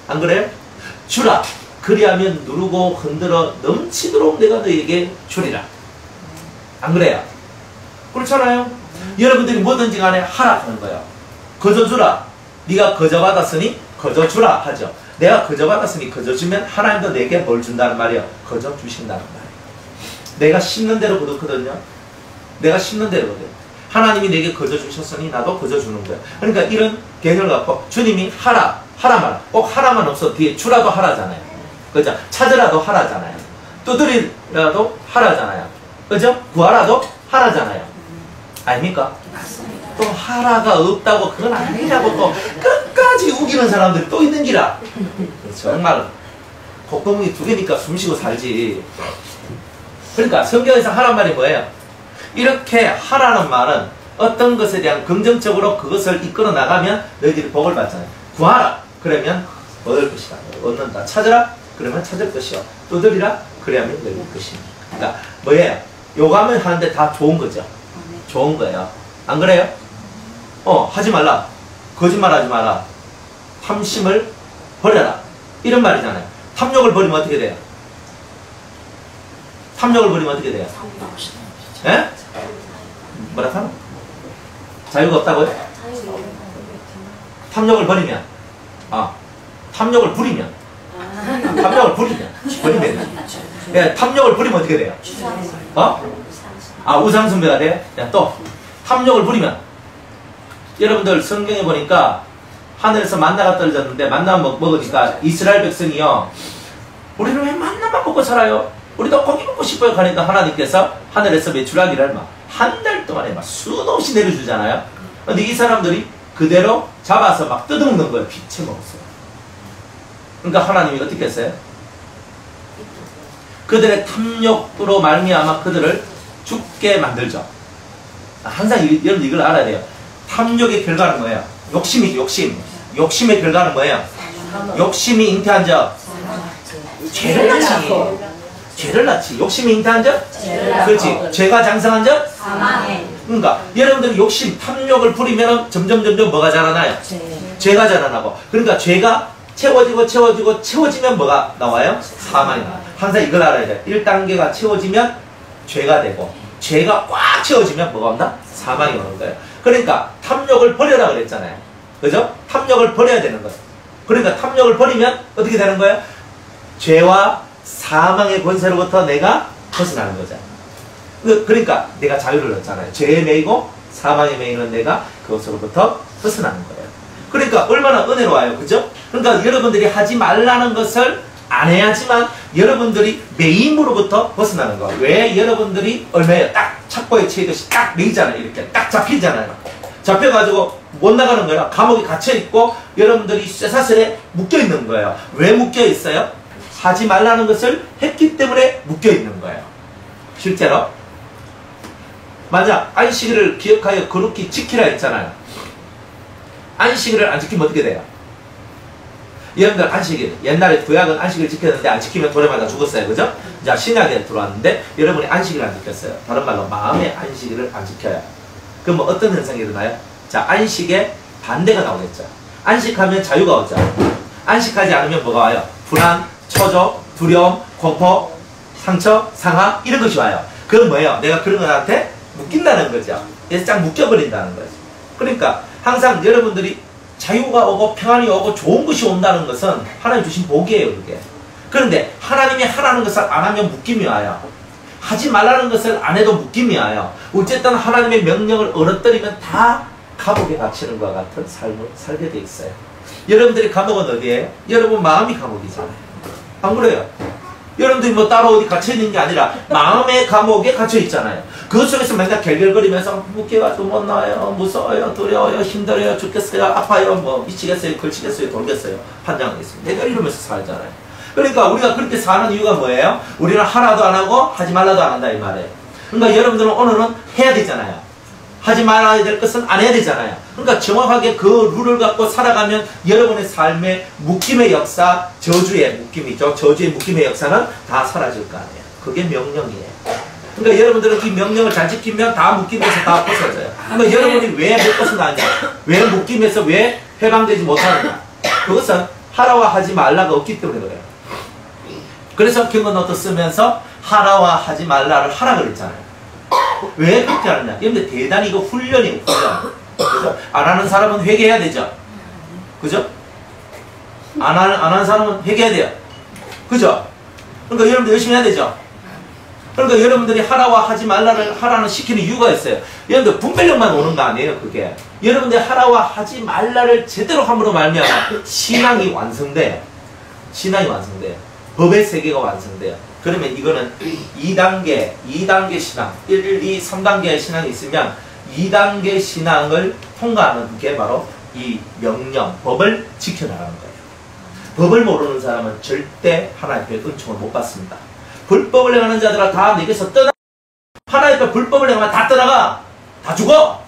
S1: 안 그래요? 주라. 그리하면 누르고 흔들어 넘치도록 내가 너에게 주리라. 안 그래요? 그렇잖아요. 여러분들이 뭐든지 간에 하라 하는 거예요. 거저 주라. 네가 거저 받았으니 거저 주라 하죠. 내가 거저 받았으니 거저 주면 하나님도 내게 뭘 준다는 말이에요. 거저 주신다는 말이에요. 내가 심는 대로 거두거든요. 내가 심는 대로거든요. 하나님이 내게 거저 주셨으니 나도 거저 주는 거야. 그러니까 이런 개념을 갖고 주님이 하라만 꼭 하라만 없어 뒤에 주라도 하라잖아요. 그죠? 찾으라도 하라잖아요. 두드리라도 하라잖아요. 그죠? 구하라도 하라잖아요. 아닙니까? 또 하라가 없다고 그건 아니라고 또 끝까지 우기는 사람들이 또 있는 기라. 정말 콧구멍이 두 개니까 숨쉬고 살지. 그러니까 성경에서 하란 말이 뭐예요? 이렇게 하라는 말은 어떤 것에 대한 긍정적으로 그것을 이끌어 나가면 너희들이 복을 받잖아요. 구하라 그러면 얻을 것이다. 얻는다. 찾으라 그러면 찾을 것이요. 두드리라 그래야만 열릴 것입니다. 그러니까 뭐예요? 요감을 하는데 다 좋은 거죠. 좋은 거예요. 안 그래요? 하지 말라. 거짓말하지 마라. 탐심을 버려라. 이런 말이잖아요. 탐욕을 버리면 어떻게 돼요? 탐욕을 버리면 어떻게 돼요? 예? 뭐라 하노? 자유가 없다고요? 탐욕을 버리면 탐욕을 부리면 예, 탐욕을 부리면 어떻게 돼요? 우상숭배가 돼? 또 탐욕을 부리면 여러분들 성경에 보니까 하늘에서 만나가 떨어졌는데 만나 먹으니까 이스라엘 백성이요 우리는 왜 만나만 먹고 살아요? 우리도 고기 먹고 싶어요. 그러니까 하나님께서 하늘에서 메추라기를 한 달 동안에 수도 없이 내려주잖아요. 근데 이 사람들이 그대로 잡아서 막 뜯어먹는 거예요. 피채 먹었어요. 그러니까 하나님이 어떻게 했어요? 그들의 탐욕으로 말미암아 그들을 죽게 만들죠. 항상 여러분 이걸 알아야 돼요. 탐욕의 결과는 뭐예요? 욕심이죠. 욕심의 결과는 뭐예요? 욕심이 잉태한 적 죄를 낳지. 욕심이 잉태한 적? 그렇지. 죄가 장성한 적?
S2: 사망해.
S1: 그러니까 여러분들이 욕심, 탐욕을 부리면 점점 뭐가 자라나요? 죄가 자라나고. 그러니까 죄가 채워지면 뭐가 나와요? 사망이 나와요. 항상 이걸 알아야 돼요. 1단계가 채워지면 죄가 되고 죄가 꽉 채워지면 뭐가 온다? 사망이 오는 거예요. 그러니까 탐욕을 버려라 그랬잖아요. 그죠? 탐욕을 버려야 되는 거예요. 그러니까 탐욕을 버리면 어떻게 되는 거예요? 죄와 사망의 권세로부터 내가 벗어나는 거죠. 그러니까 내가 자유를 얻잖아요. 죄에 매이고 사망에 매이는 내가 그것으로부터 벗어나는 거예요. 그러니까 얼마나 은혜로워요. 그죠? 그러니까 여러분들이 하지 말라는 것을 안 해야지만 여러분들이 매임으로부터 벗어나는 거예요. 왜 여러분들이 얼마예요? 딱 착고에 채이듯이 딱 매이잖아요. 이렇게 딱 잡히잖아요. 잡혀가지고 못 나가는 거예요. 감옥에 갇혀있고 여러분들이 쇠사슬에 묶여있는 거예요. 왜 묶여있어요? 하지 말라는 것을 했기 때문에 묶여있는 거예요. 실제로 만약 안식일을 기억하여 거룩히 지키라 했잖아요. 안식일을 안 지키면 어떻게 돼요? 여러분들 안식일, 옛날에 구약은 안식일 지켰는데 안 지키면 돌에마다 죽었어요. 그죠? 자, 신약에 들어왔는데 여러분이 안식일을 안 지켰어요. 다른 말로 마음의 안식일을 안 지켜요. 그럼 뭐 어떤 현상이 일어나요? 자, 안식에 반대가 나오겠죠. 안식하면 자유가 오죠. 안식하지 않으면 뭐가 와요? 불안, 초조, 두려움, 공포, 상처, 상하 이런 것이 와요. 그건 뭐예요? 내가 그런 것한테 묶인다는 거죠. 그래서 쫙 묶여버린다는 거죠. 그러니까 항상 여러분들이 자유가 오고 평안이 오고 좋은 것이 온다는 것은 하나님 주신 복이에요. 그게. 그런데 하나님이 하라는 것을 안 하면 묶임이 와요. 하지 말라는 것을 안 해도 묶임이 와요. 어쨌든 하나님의 명령을 얼어뜨리면 다 감옥에 갇히는 것과 같은 삶을 살게 돼 있어요. 여러분들의 감옥은 어디예요? 여러분 마음이 감옥이잖아요. 안 그래요? 여러분들이 뭐 따로 어디 갇혀있는 게 아니라 마음의 감옥에 갇혀있잖아요. 그 속에서 맨날 결결거리면서 묶여가지고 못 나와요, 무서워요, 두려워요, 힘들어요, 죽겠어요, 아파요, 뭐 미치겠어요, 걸치겠어요, 돌겠어요, 판장하겠습니다. 내가 이러면서 살잖아요. 그러니까 우리가 그렇게 사는 이유가 뭐예요? 우리는 하나도 안 하고 하지 말라도 안 한다 이 말이에요. 그러니까 여러분들은 오늘은 해야 되잖아요. 하지 말아야 될 것은 안 해야 되잖아요. 그러니까 정확하게 그 룰을 갖고 살아가면 여러분의 삶의 묶임의 역사, 저주의 묶임이죠. 저주의 묶임의 역사는 다 사라질 거 아니에요. 그게 명령이에요. 그러니까 여러분들은 이 명령을 잘 지키면 다 묶임에서 다 벗어져요. 그러니까 여러분이 왜 못 벗어나냐? 왜 묶임에서 왜 해방되지 못하느냐? 그것은 하라와 하지 말라가 없기 때문에 그래요. 그래서 경건노트 쓰면서 하라와 하지 말라를 하라 그랬잖아요. 왜 그렇게 하느냐? 그런데 대단히 이거 훈련이에요. 훈련. 그죠? 안 하는 사람은 회개해야 되죠. 그죠? 안 하는 사람은 회개해야 돼요. 그죠? 그러니까 여러분들 열심히 해야 되죠. 그러니까 여러분들이 하라와 하지 말라를 하라는 시키는 이유가 있어요. 여러분들 분별력만 오는 거 아니에요, 그게. 여러분들 하라와 하지 말라를 제대로 함으로 말미암아 신앙이 완성돼요. 신앙이 완성돼요. 법의 세계가 완성돼요. 그러면 이거는 2단계 신앙, 1, 2, 3단계의 신앙이 있으면 2단계 신앙을 통과하는 게 바로 이 명령, 법을 지켜나가는 거예요. 법을 모르는 사람은 절대 하나님의 은총을 못 받습니다. 불법을 행하는 자들아 다 내게서 떠나. 하나님의 불법을 행하면 다 떠나가. 다 죽어.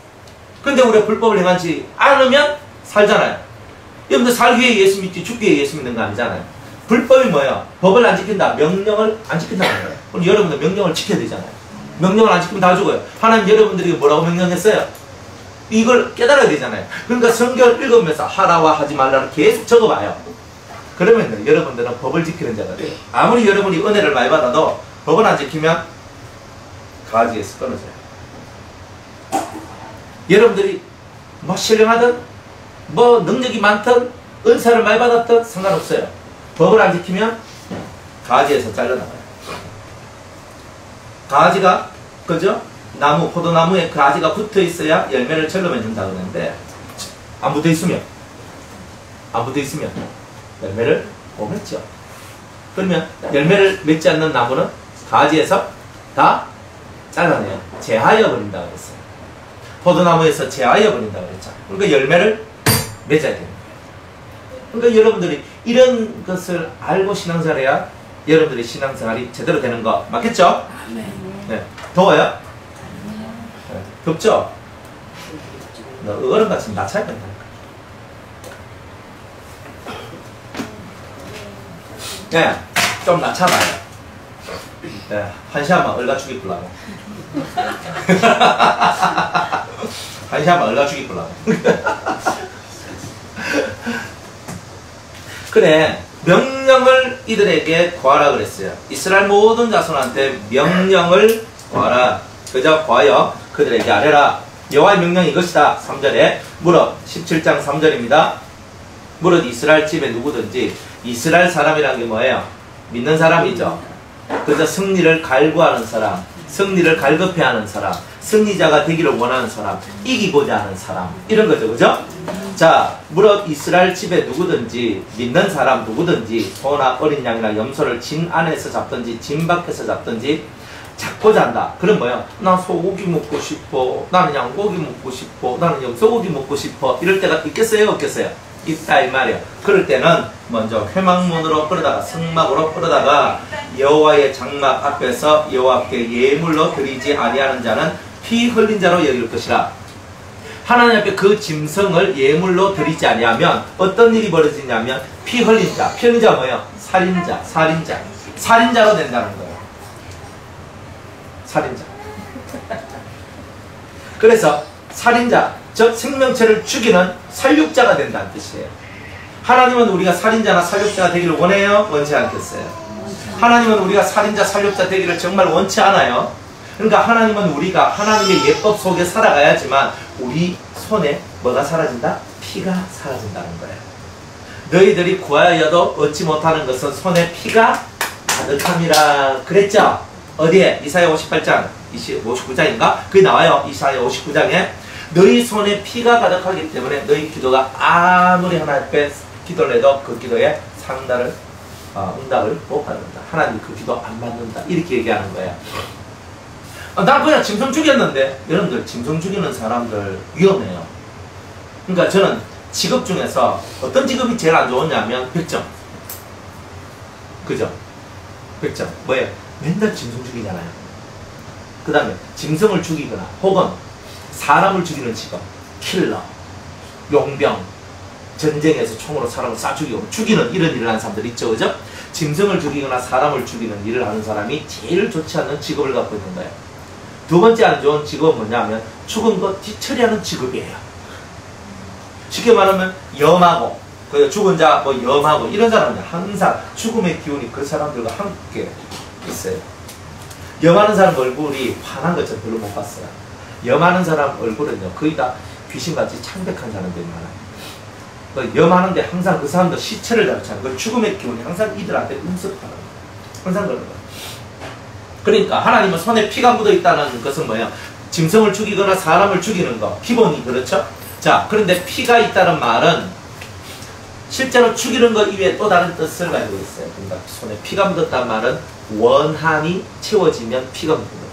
S1: 근데 우리가 불법을 행하지 않으면 살잖아요. 여러분들 살기 위해 예수 믿지 죽기 위해 예수 믿는 거 아니잖아요. 불법이 뭐예요? 법을 안 지킨다. 명령을 안 지킨다는 거예요. 그럼 여러분들 명령을 지켜야 되잖아요. 명령을 안 지키면 다 죽어요. 하나님 여러분들에게 뭐라고 명령했어요? 이걸 깨달아야 되잖아요. 그러니까 성경을 읽으면서 하라와 하지 말라를 계속 적어봐요. 그러면 여러분들은 법을 지키는 자가 돼요. 아무리 여러분이 은혜를 많이 받아도 법을 안 지키면 가지에서 끊어져요. 여러분들이 뭐 신령하든 뭐 능력이 많든 은사를 많이 받았든 상관없어요. 법을 안 지키면 가지에서 잘려나가요. 가지가 그죠? 나무, 포도나무에 가지가 붙어 있어야 열매를 절로 맺는다 그러는데 안 붙어 있으면 열매를 못 맺죠. 그러면 열매를 맺지 않는 나무는 가지에서 다 잘라내요. 제하여 버린다 그랬어요. 포도나무에서 제하여 버린다 그랬죠. 그러니까 열매를 맺어야 됩니다. 그러니까 여러분들이 이런 것을 알고 신앙생활 해야 여러분들의 신앙생활이 제대로 되는 거 맞겠죠? 네. 더워요? 네. 덥죠? 어른같이 낮춰야 된다니까. 네, 좀 낮춰봐요. 네, 한 시간만 얼가 죽이 불라고. 한 시간만 얼가 죽이 불라고. 그래, 명령을 이들에게 구하라 그랬어요. 이스라엘 모든 자손한테 명령을 구하라. 그저 구하여 그들에게 아뢰라. 여호와의 명령이 이것이다. 3절에 무릇 17장 3절입니다. 무릇 이스라엘 집에 누구든지 이스라엘 사람이란 게 뭐예요? 믿는 사람이죠. 그저 승리를 갈구하는 사람, 승리를 갈급해하는 사람, 승리자가 되기를 원하는 사람, 이기고자 하는 사람, 이런 거죠. 그죠? 자, 무릇 이스라엘 집에 누구든지 믿는 사람 누구든지 소나 어린 양이나 염소를 진 안에서 잡든지 진 밖에서 잡든지 잡고자 한다. 그럼 뭐예요? 나 소고기 먹고 싶어, 나는 양고기 먹고 싶어, 나는 염소고기 먹고 싶어, 이럴 때가 있겠어요? 없겠어요? 있다 이 말이에요. 그럴 때는 먼저 회막문으로 끌어다가 성막으로 끌어다가 여호와의 장막 앞에서 여호와께 예물로 드리지 아니하는 자는 피 흘린 자로 여길 것이라. 하나님 앞에 그 짐승을 예물로 드리지 아니하면 어떤 일이 벌어지냐면 피 흘린 자. 피 흘린 자가 뭐예요? 살인자로 된다는 거예요. 살인자. 그래서 살인자, 즉 생명체를 죽이는 살육자가 된다는 뜻이에요. 하나님은 우리가 살인자나 살육자가 되기를 원해요? 원치 않겠어요? 하나님은 우리가 살인자, 살육자 되기를 정말 원치 않아요. 그러니까 하나님은 우리가 하나님의 예법 속에 살아가야지만 우리 손에 뭐가 사라진다? 피가 사라진다는 거예요. 너희들이 구하여도 얻지 못하는 것은 손에 피가 가득함이라 그랬죠? 어디에? 이사야 58장 59장인가? 그게 나와요. 이사야 59장에 너희 손에 피가 가득하기 때문에 너희 기도가 아무리 하나님 앞에 기도를 해도 그 기도에 상달을 응답을 못 받는다. 하나님 그 기도 안 받는다. 이렇게 얘기하는 거예요. 난 그냥 짐승 죽였는데 여러분들 짐승 죽이는 사람들 위험해요. 그러니까 저는 직업 중에서 어떤 직업이 제일 안 좋았냐면 백정. 그죠? 백정. 뭐예요? 맨날 짐승 죽이잖아요. 그 다음에 짐승을 죽이거나 혹은 사람을 죽이는 직업. 킬러, 용병, 전쟁에서 총으로 사람을 쏴 죽이고 죽이는 이런 일을 하는 사람들 있죠. 그죠? 짐승을 죽이거나 사람을 죽이는 일을 하는 사람이 제일 좋지 않은 직업을 갖고 있는 거예요. 두 번째 안 좋은 직업은 뭐냐면 죽은 거 뒤처리하는 직업이에요. 쉽게 말하면 염하고 그 죽은 자 뭐 염하고 이런 사람은 항상 죽음의 기운이 그 사람들과 함께 있어요. 염하는 사람 얼굴이 환한 것처럼 별로 못 봤어요. 염하는 사람 얼굴은요 거의 다 귀신같이 창백한 사람들이 많아요. 염하는데 항상 그 사람도 시체를 잡잖아요. 그 죽음의 기운이 항상 이들한테 음습하는 거예요. 항상 그런 거예요. 그러니까 하나님은 손에 피가 묻어 있다는 것은 뭐예요? 짐승을 죽이거나 사람을 죽이는 거 기본이 그렇죠? 자, 그런데 피가 있다는 말은 실제로 죽이는 것 이외에 또 다른 뜻을 가지고 있어요. 그러니까 손에 피가 묻었다는 말은 원한이 채워지면 피가 묻는 거예요.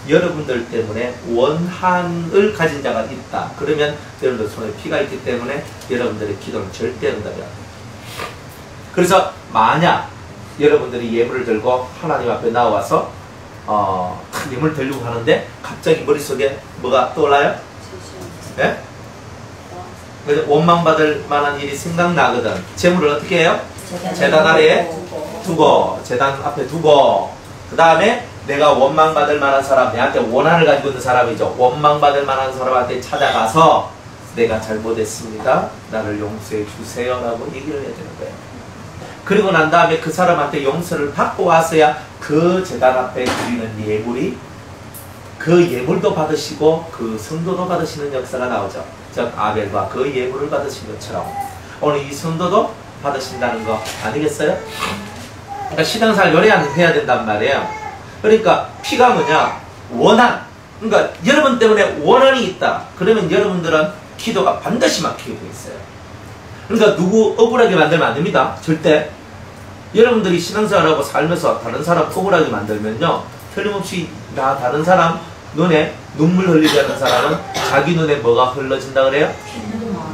S1: 여러분들 때문에 원한을 가진 자가 있다. 그러면 여러분들 손에 피가 있기 때문에 여러분들의 기도는 절대 응답이 안 돼요. 그래서 만약 여러분들이 예물을 들고 하나님 앞에 나와서 예물을 들려고 하는데 갑자기 머릿속에 뭐가 떠올라요? 네? 그래서 원망받을 만한 일이 생각나거든. 재물을 어떻게 해요? 제단 아래에 두고, 제단 앞에 두고, 그 다음에 내가 원망받을 만한 사람, 내한테 원한을 가지고 있는 사람이죠. 원망받을 만한 사람한테 찾아가서 내가 잘못했습니다. 나를 용서해 주세요. 라고 얘기를 해야 되는 거예요. 그리고 난 다음에 그 사람한테 용서를 받고 와서야 그 제단 앞에 드리는 예물이 그 예물도 받으시고 그 성도도 받으시는 역사가 나오죠. 즉 아벨과 그 예물을 받으신 것처럼 오늘 이 성도도 받으신다는 거 아니겠어요? 그러니까 신앙생활 요래해야 된단 말이에요. 그러니까 피가 뭐냐? 원한. 그러니까 여러분 때문에 원한이 있다. 그러면 여러분들은 기도가 반드시 막히게 돼 있어요. 그러니까 누구 억울하게 만들면 안 됩니다. 절대. 여러분들이 신앙생활하고 살면서 다른 사람 억울하게 만들면요, 틀림없이 다른 사람 눈에 눈물 흘리게 하는 사람은 자기 눈에 뭐가 흘러진다 그래요?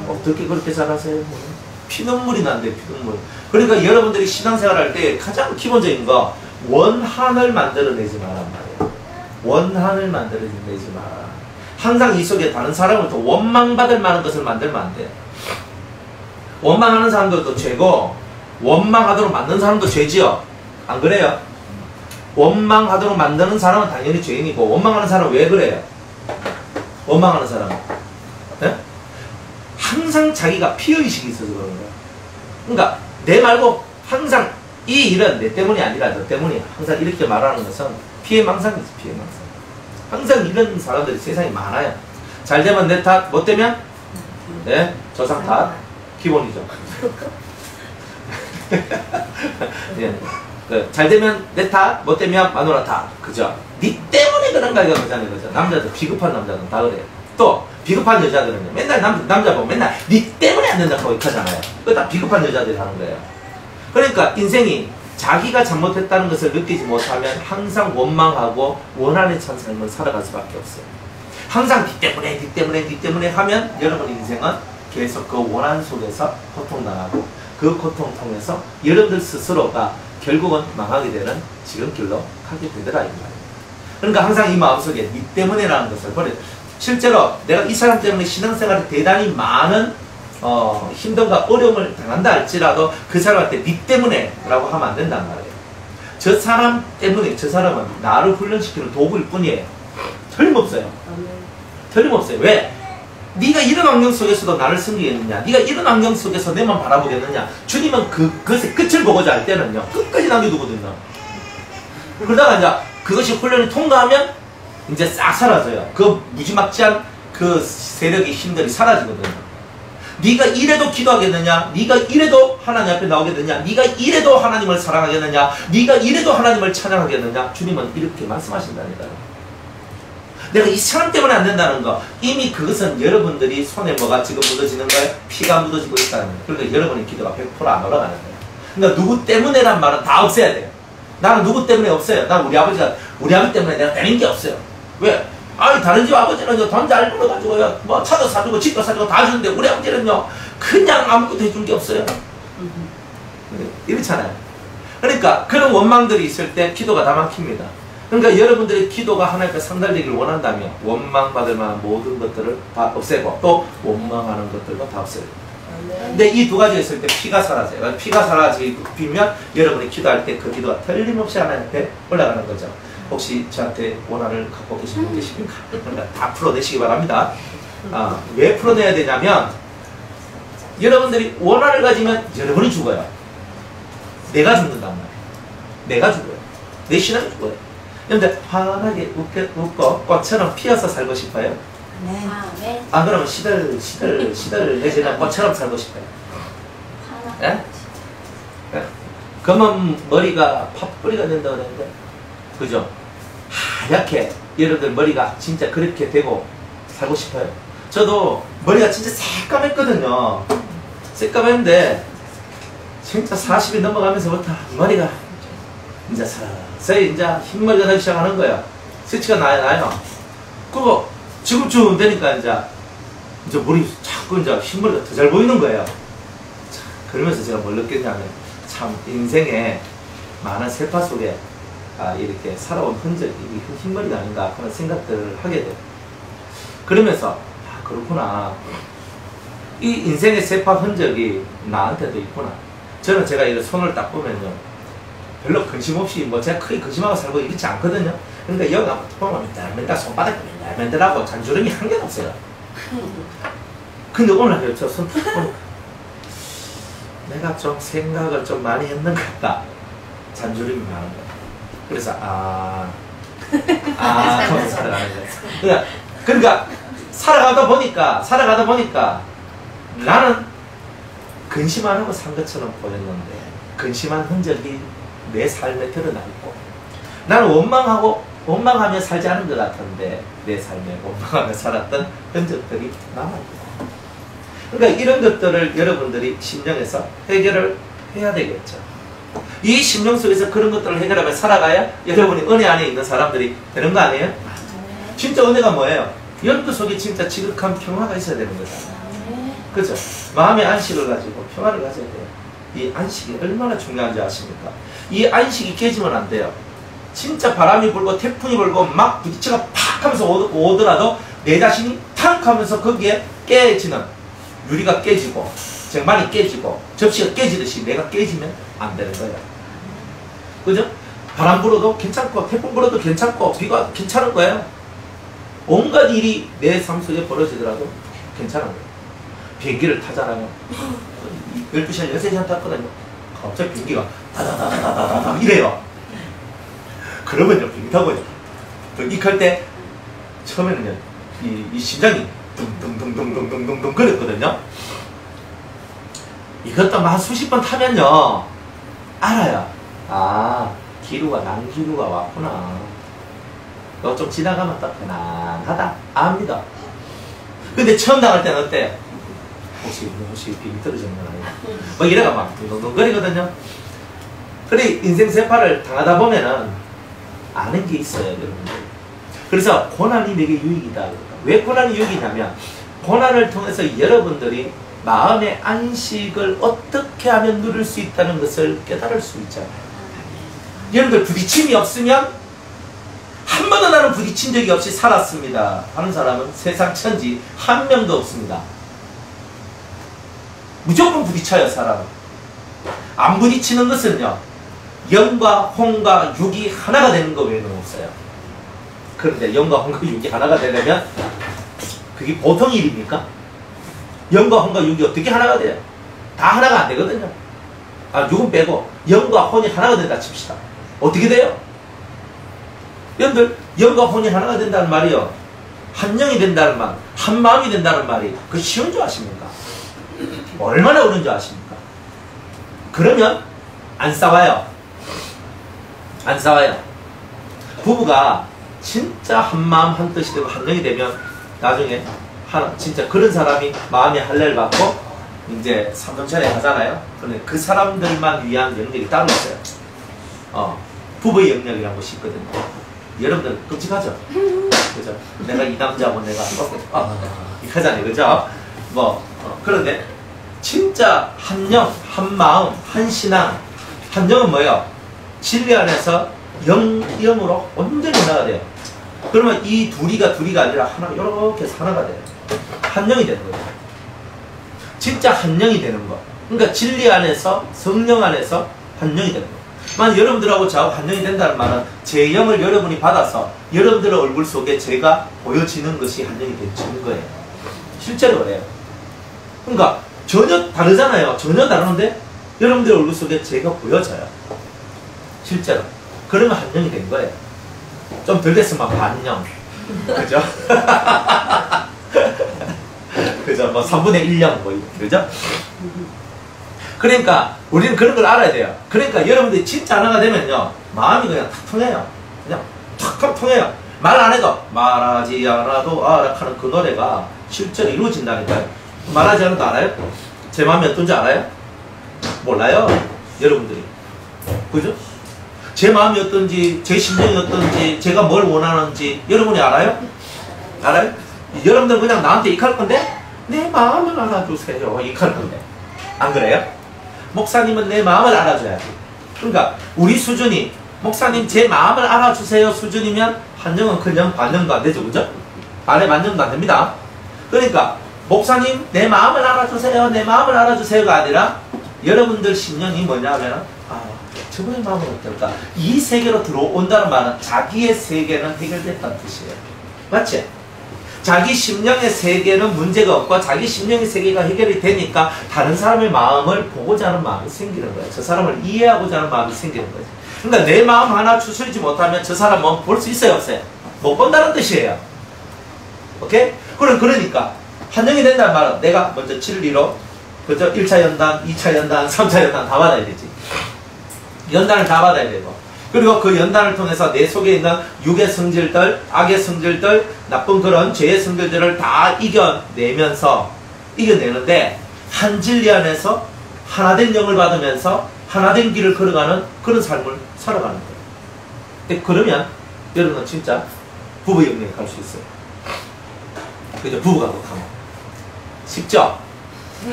S1: 어떻게 그렇게 잘하세요? 피눈물이 난대요. 피눈물. 그러니까 여러분들이 신앙생활 할 때 가장 기본적인 거 원한을 만들어내지 마란 말이에요. 원한을 만들어내지 마라. 항상 이 속에 다른 사람부터 원망받을 만한 것을 만들면 안 돼요. 원망하는 사람들도 죄고 원망하도록 만드는 사람도 죄지요. 안 그래요? 원망하도록 만드는 사람은 당연히 죄인이고 원망하는 사람은 왜 그래요? 원망하는 사람은 네? 항상 자기가 피의식이 있어서 그런 거예요. 그러니까 내 말고 항상 이 일은 내 때문이 아니라 너 때문이야. 항상 이렇게 말하는 것은 피해망상이지. 피해망상. 항상 이런 사람들이 세상에 많아요. 잘 되면 내 탓, 못 되면 네, 저상 탓. 기본이죠. 네. 잘 되면 내 탓, 못 되면 마누라 탓. 그죠? 니 때문에 그런가 이거 그잖아요. 그죠? 남자들, 비겁한 남자들은 다 그래요. 또 비겁한 여자들은요, 맨날 남자 보면 맨날 니 때문에 안 된다고 이렇게 하잖아요. 그거 다 비겁한 여자들이 하는 거예요. 그러니까 인생이 자기가 잘못했다는 것을 느끼지 못하면 항상 원망하고 원한에 찬 삶을 살아갈 수밖에 없어요. 항상 니 때문에 하면 여러분 인생은 계속 그 원한 속에서 고통당하고 그 고통 통해서 여러분들 스스로가 결국은 망하게 되는 지름길로 가게 되더라 이 말이에요. 그러니까 항상 이 마음속에 니 때문에라는 것을 버려. 실제로 내가 이 사람 때문에 신앙생활에 대단히 많은 힘듦과 어려움을 당한다 할지라도 그 사람한테 니 때문에 라고 하면 안 된단 말이에요. 저 사람 때문에 저 사람은 나를 훈련시키는 도구일 뿐이에요. 틀림없어요. 틀림없어요. 왜? 네가 이런 환경 속에서도 나를 섬기겠느냐? 네가 이런 환경 속에서 내만 바라보겠느냐? 주님은 그것의 끝을 보고자 할 때는요, 끝까지 남겨두거든요. 그러다가 이제 그것이 훈련이 통과하면 이제 싹 사라져요. 그 무지막지한 그 세력의 힘들이 사라지거든요. 네가 이래도 기도하겠느냐? 네가 이래도 하나님 앞에 나오겠느냐? 네가 이래도 하나님을 사랑하겠느냐? 네가 이래도 하나님을 찬양하겠느냐? 주님은 이렇게 말씀하신다니까요. 내가 이 사람 때문에 안 된다는 거, 이미 그것은 여러분들이 손에 뭐가 지금 묻어지는 거예요? 피가 묻어지고 있다는 거예요. 그러니까 여러분의 기도가 100% 안 올라가는 거예요. 그러니까 누구 때문에란 말은 다 없애야 돼요. 나는 누구 때문에 없어요. 난 우리 아버지 때문에 내가 되는 게 없어요. 왜? 아니 다른 집 아버지는 돈 잘 벌어가지고요, 뭐 차도 사주고 집도 사주고 다 주는데 우리 아버지는요 그냥 아무것도 해준 게 없어요. 이렇잖아요. 그러니까 그런 원망들이 있을 때 기도가 다 막힙니다. 그러니까 여러분들의 기도가 하나님 앞에 상달되기를 원한다면 원망받을 만한 모든 것들을 다 없애고 또 원망하는 것들도 다 없애고. 근데 이 두 가지가 있을 때 피가 사라져요. 피가 사라지면 여러분이 기도할 때 그 기도가 틀림없이 하나님 앞에 올라가는 거죠. 혹시 저한테 원한을 갖고 계신 분 계십니까? 그러니까 다 풀어내시기 바랍니다. 왜 풀어내야 되냐면 여러분들이 원한을 가지면 여러분이 죽어요. 내가 죽는단 말이에요. 내가 죽어요. 내 신앙이 죽어요. 그런데 환하게 웃고 꽃처럼 피어서 살고 싶어요?
S2: 네.
S1: 그러면 시들 내지는 꽃처럼 살고 싶어요. 예? 예? 그러면 머리가 팥뿌리가 된다고 그러는데, 그죠? 하얗게 여러분들 머리가 진짜 그렇게 되고 살고 싶어요? 저도 머리가 진짜 새까맸거든요. 새까맸는데 진짜 40이 넘어가면서부터 머리가 이제 서서히 이제 흰머리가 나기 시작하는 거야. 스치가 나요. 그거 지금쯤 되니까 이제 머리 자꾸 이제 흰머리가 더 잘 보이는 거예요. 자, 그러면서 제가 뭘 느꼈냐면 참 인생에 많은 세파 속에 이렇게 살아온 흔적이 흰머리가 아닌가 그런 생각들을 하게 돼요. 그러면서 그렇구나. 이 인생의 세파 흔적이 나한테도 있구나. 저는 제가 이런 손을 딱 보면요. 별로 근심 없이 뭐 제가 크게 근심하고 살고 이렇지 않거든요. 그러니까 여기 한번 보면 맨날 손바닥이 맨들하고 잔주름이 한 개도 없어요. 근데 오늘 저 손 보니까 내가 좀 생각을 좀 많이 했는 것 같다. 잔주름이 많은 거야. 그래서 하면서 살아가는 거야. 그러니까 살아가다 보니까 나는 근심 안 하고 산 것처럼 보였는데 근심한 흔적이 내 삶에 드러나 있고 나는 원망하며 살지 않은 것 같은데 내 삶에 원망하며 살았던 흔적들이 남아있고 그러니까 이런 것들을 여러분들이 심령에서 해결을 해야 되겠죠. 이 심령 속에서 그런 것들을 해결하며 살아가야 여러분이 은혜 안에 있는 사람들이 되는 거 아니에요? 진짜 은혜가 뭐예요? 연도 속에 진짜 지극한 평화가 있어야 되는 거잖아요. 그죠? 마음의 안식을 가지고 평화를 가져야 돼요. 이 안식이 얼마나 중요한지 아십니까? 이 안식이 깨지면 안 돼요. 진짜 바람이 불고 태풍이 불고 막 부딪혀가 팍 하면서 오더라도 내 자신이 탁 하면서 거기에 깨지는 유리가 깨지고 쟁반이 깨지고 접시가 깨지듯이 내가 깨지면 안 되는 거예요. 그죠? 바람 불어도 괜찮고 태풍 불어도 괜찮고 비가 괜찮은 거예요. 온갖 일이 내 삶 속에 벌어지더라도 괜찮은 거예요. 비행기를 타잖아요. 12시간, 13시간 탔거든요. 갑자기 비행기가 다다다다다다 이래요. 그러면요, 비행기 타고요. 익할 때, 처음에는요, 이 심장이 둥둥둥둥둥둥둥 거렸거든요. 이것도 한 수십 번 타면요, 알아요. 기류가, 난기류가 왔구나. 너 좀 지나가면 딱 편안하다. 압니다. 근데 처음 나갈 때는 어때요? 혹시 비행기 떨어지는 건 아니야? 막 이래가 막 둥둥거리거든요. 그래 인생 세파를 당하다 보면은 아는 게 있어요, 여러분들. 그래서 고난이 내게 유익이다. 왜 고난이 유익이냐면 고난을 통해서 여러분들이 마음의 안식을 어떻게 하면 누릴 수 있다는 것을 깨달을 수 있잖아요. 여러분들 부딪힘이 없으면 한 번도 나는 부딪힌 적이 없이 살았습니다 하는 사람은 세상 천지 한 명도 없습니다. 무조건 부딪혀요, 사람은. 안 부딪히는 것은요, 영과 홍과 육이 하나가 되는 거 외에는 없어요. 그런데 영과 홍과 육이 하나가 되려면 그게 보통 일입니까? 영과 홍과 육이 어떻게 하나가 돼요? 다 하나가 안 되거든요. 육은 빼고 영과 혼이 하나가 된다 칩시다. 어떻게 돼요? 여러분들, 영과 혼이 하나가 된다는 말이요, 한 영이 된다는 말, 한 마음이 된다는 말이 그 쉬운 줄 아십니까? 얼마나 어려운 줄 아십니까? 그러면 안 싸워요. 안 싸워요. 부부가 진짜 한 마음 한 뜻이 되고 한 영이 되면 나중에 진짜 그런 사람이 마음의 할례를 받고 이제 삼성천에 가잖아요. 그런데 그 사람들만 위한 영역이 따로 있어요. 부부의 영역이라는 것이 있거든요. 여러분들 끔찍하죠? 그죠? 내가 이 남자하고 내가 이렇게 하잖아요. 그죠? 그런데 진짜 한 영, 한 마음, 한 신앙. 한 영은 뭐예요? 진리 안에서 영으로 온전히 하나가 돼요. 그러면 이 둘이가 아니라 하나, 이렇게 해서 하나가 돼요. 한 영이 되는 거예요. 진짜 한 영이 되는 거. 그러니까 진리 안에서, 성령 안에서 한 영이 되는 거. 만약 여러분들하고 저하고 한 영이 된다는 말은 제 영을 여러분이 받아서 여러분들의 얼굴 속에 제가 보여지는 것이 한 영이 되는 거예요. 실제로 그래요. 그러니까 전혀 다르잖아요. 전혀 다르는데 여러분들의 얼굴 속에 제가 보여져요. 실제로. 그러면 한 영이 된 거예요. 좀 덜 됐으면 반영. 그죠? 그죠? 3분의 1영 그죠? 그러니까 우리는 그런 걸 알아야 돼요. 그러니까 여러분들이 진짜 하나가 되면요, 마음이 그냥 탁 통해요. 그냥 탁 하면 통해요. 말 안 해도 말하지 않아도 알아 하는 그 노래가 실제로 이루어진다니까요. 말하지 않아도 알아요? 제 마음이 어떤지 알아요? 몰라요. 여러분들이. 그죠? 제 마음이 어떤지, 제 심정이 어떤지, 제가 뭘 원하는지 여러분이 알아요? 알아요? 여러분들 그냥 나한테 익할 건데 내 마음을 알아주세요. 익할 건데. 안 그래요? 목사님은 내 마음을 알아줘야지. 그러니까 우리 수준이 목사님 제 마음을 알아주세요 수준이면 한영은 그냥 반영도 안 되죠. 그죠? 반의 반영도 안 됩니다. 그러니까 목사님 내 마음을 알아주세요. 내 마음을 알아주세요가 아니라 여러분들 심령이 뭐냐면 저분의 마음은 어떨까? 이 세계로 들어온다는 말은 자기의 세계는 해결됐다는 뜻이에요. 맞지? 자기 심령의 세계는 문제가 없고 자기 심령의 세계가 해결이 되니까 다른 사람의 마음을 보고자 하는 마음이 생기는 거예요. 저 사람을 이해하고자 하는 마음이 생기는 거예요. 그러니까 내 마음 하나 추스리지 못하면 저 사람은 볼 수 있어요, 없어요? 못 본다는 뜻이에요. 오케이? 그러니까 한정이 된다는 말은 내가 먼저 진리로 그죠? 1차 연단, 2차 연단, 3차 연단 다 받아야 되지. 연단을 다 받아야 되고 그리고 그 연단을 통해서 내 속에 있는 육의 성질들, 악의 성질들, 나쁜 그런 죄의 성질들을 다 이겨내는데 한 진리 안에서 하나된 영을 받으면서 하나된 길을 걸어가는 그런 삶을 살아가는 거예요. 근데 그러면 여러분은 진짜 부부 영역에 갈 수 있어요. 그죠? 부부가 극하면 쉽죠?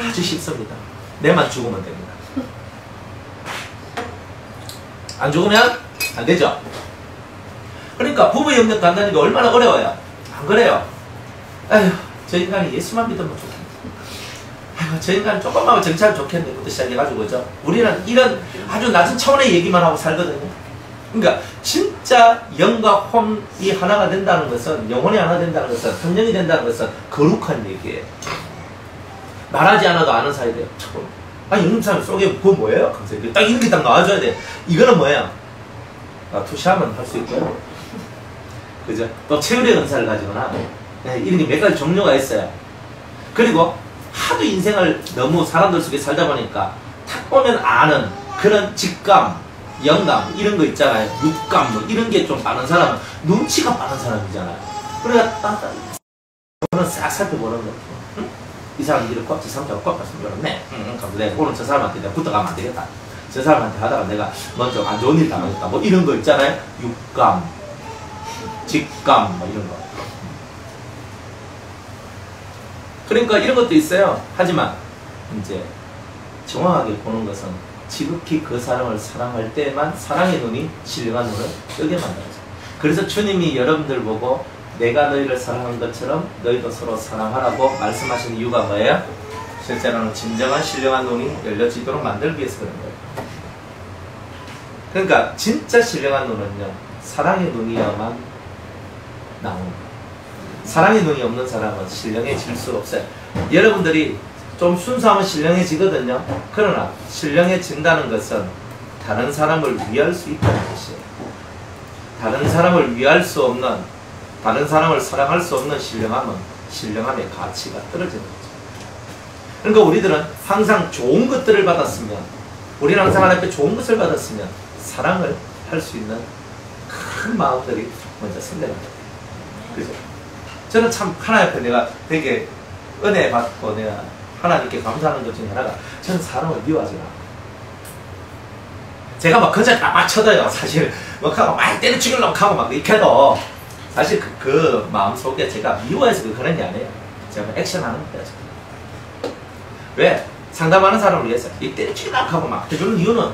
S1: 아주 쉽습니다. 내만 죽으면 됩니다. 안 죽으면 안 되죠? 그러니까 부부 영역 간다는 게 얼마나 어려워요. 안 그래요? 아휴, 저 인간이 예수만 믿으면 좋겠네. 아휴, 저 인간 조금만 정치하면 좋겠네. 부터 시작해가지고, 그죠? 우리는 이런 아주 낮은 차원의 얘기만 하고 살거든요. 그러니까 진짜 영과 혼이 하나가 된다는 것은, 영혼이 하나 된다는 것은, 한영이 된다는 것은 거룩한 얘기예요. 말하지 않아도 아는 사이 돼요. 아니, 있는 사람 속에 그거 뭐예요? 딱 이렇게 딱 나와줘야 돼. 이거는 뭐예요? 투시하면 할 수 있고요. 그죠? 또 최후의 은사를 가지거나, 네, 이런 게 몇 가지 종류가 있어요. 그리고 하도 인생을 너무 사람들 속에 살다 보니까 탁 보면 아는 그런 직감, 영감, 이런 거 있잖아요. 육감, 뭐 이런 게 좀 빠른 사람은 눈치가 빠른 사람이잖아요. 그러니까 저는 싹 살펴보는 거. 응? 이 사람 이렇고 저 사람 저렇고 그렇네. 그럼 오늘 저 사람한테 내가 붙어가면 안 되겠다. 저 사람한테 하다가 내가 먼저 안 좋은 일 당하겠다. 뭐 이런 거 있잖아요. 육감, 직감, 뭐 이런 거. 그러니까 이런 것도 있어요. 하지만 이제 정확하게 보는 것은 지극히 그 사람을 사랑할 때만 사랑의 눈이 신령한 눈을 뜨게 만들어요. 그래서 주님이 여러분들 보고 내가 너희를 사랑한 것처럼 너희도 서로 사랑하라고 말씀하신 이유가 뭐예요? 실제로는 진정한 신령한 눈이 열려지도록 만들기 위해서 그런 거예요. 그러니까 진짜 신령한 눈은요, 사랑의 눈이야만 나오는 거예요. 사랑의 눈이 없는 사람은 신령해질 수 없어요. 여러분들이 좀 순수하면 신령해지거든요. 그러나 신령해진다는 것은 다른 사람을 위할 수 있다는 것이에요. 다른 사람을 위할 수 없는, 다른 사람을 사랑할 수 없는 신령함은 신령함의 가치가 떨어지는 거죠. 그러니까 우리들은 항상 좋은 것들을 받았으면, 우리는 항상 하나님께 좋은 것을 받았으면 사랑을 할 수 있는 큰 마음들이 먼저 생겨납니다. 그죠? 저는 참 하나님 앞에 내가 되게 은혜 받고 내가 하나님께 감사하는 것 중에 하나가, 저는 사람을 미워하지 않아요. 제가 막 거절 막 쳐도요, 사실 막 하고 막 때려 죽이려고 하고 막 이렇게 해도 사실 그 마음 속에 제가 미워해서 그런 게 아니에요. 제가 액션하는 거예요. 왜? 상담하는 사람을 위해서 이 때려 죽이려고 하고 막 해주는 이유는,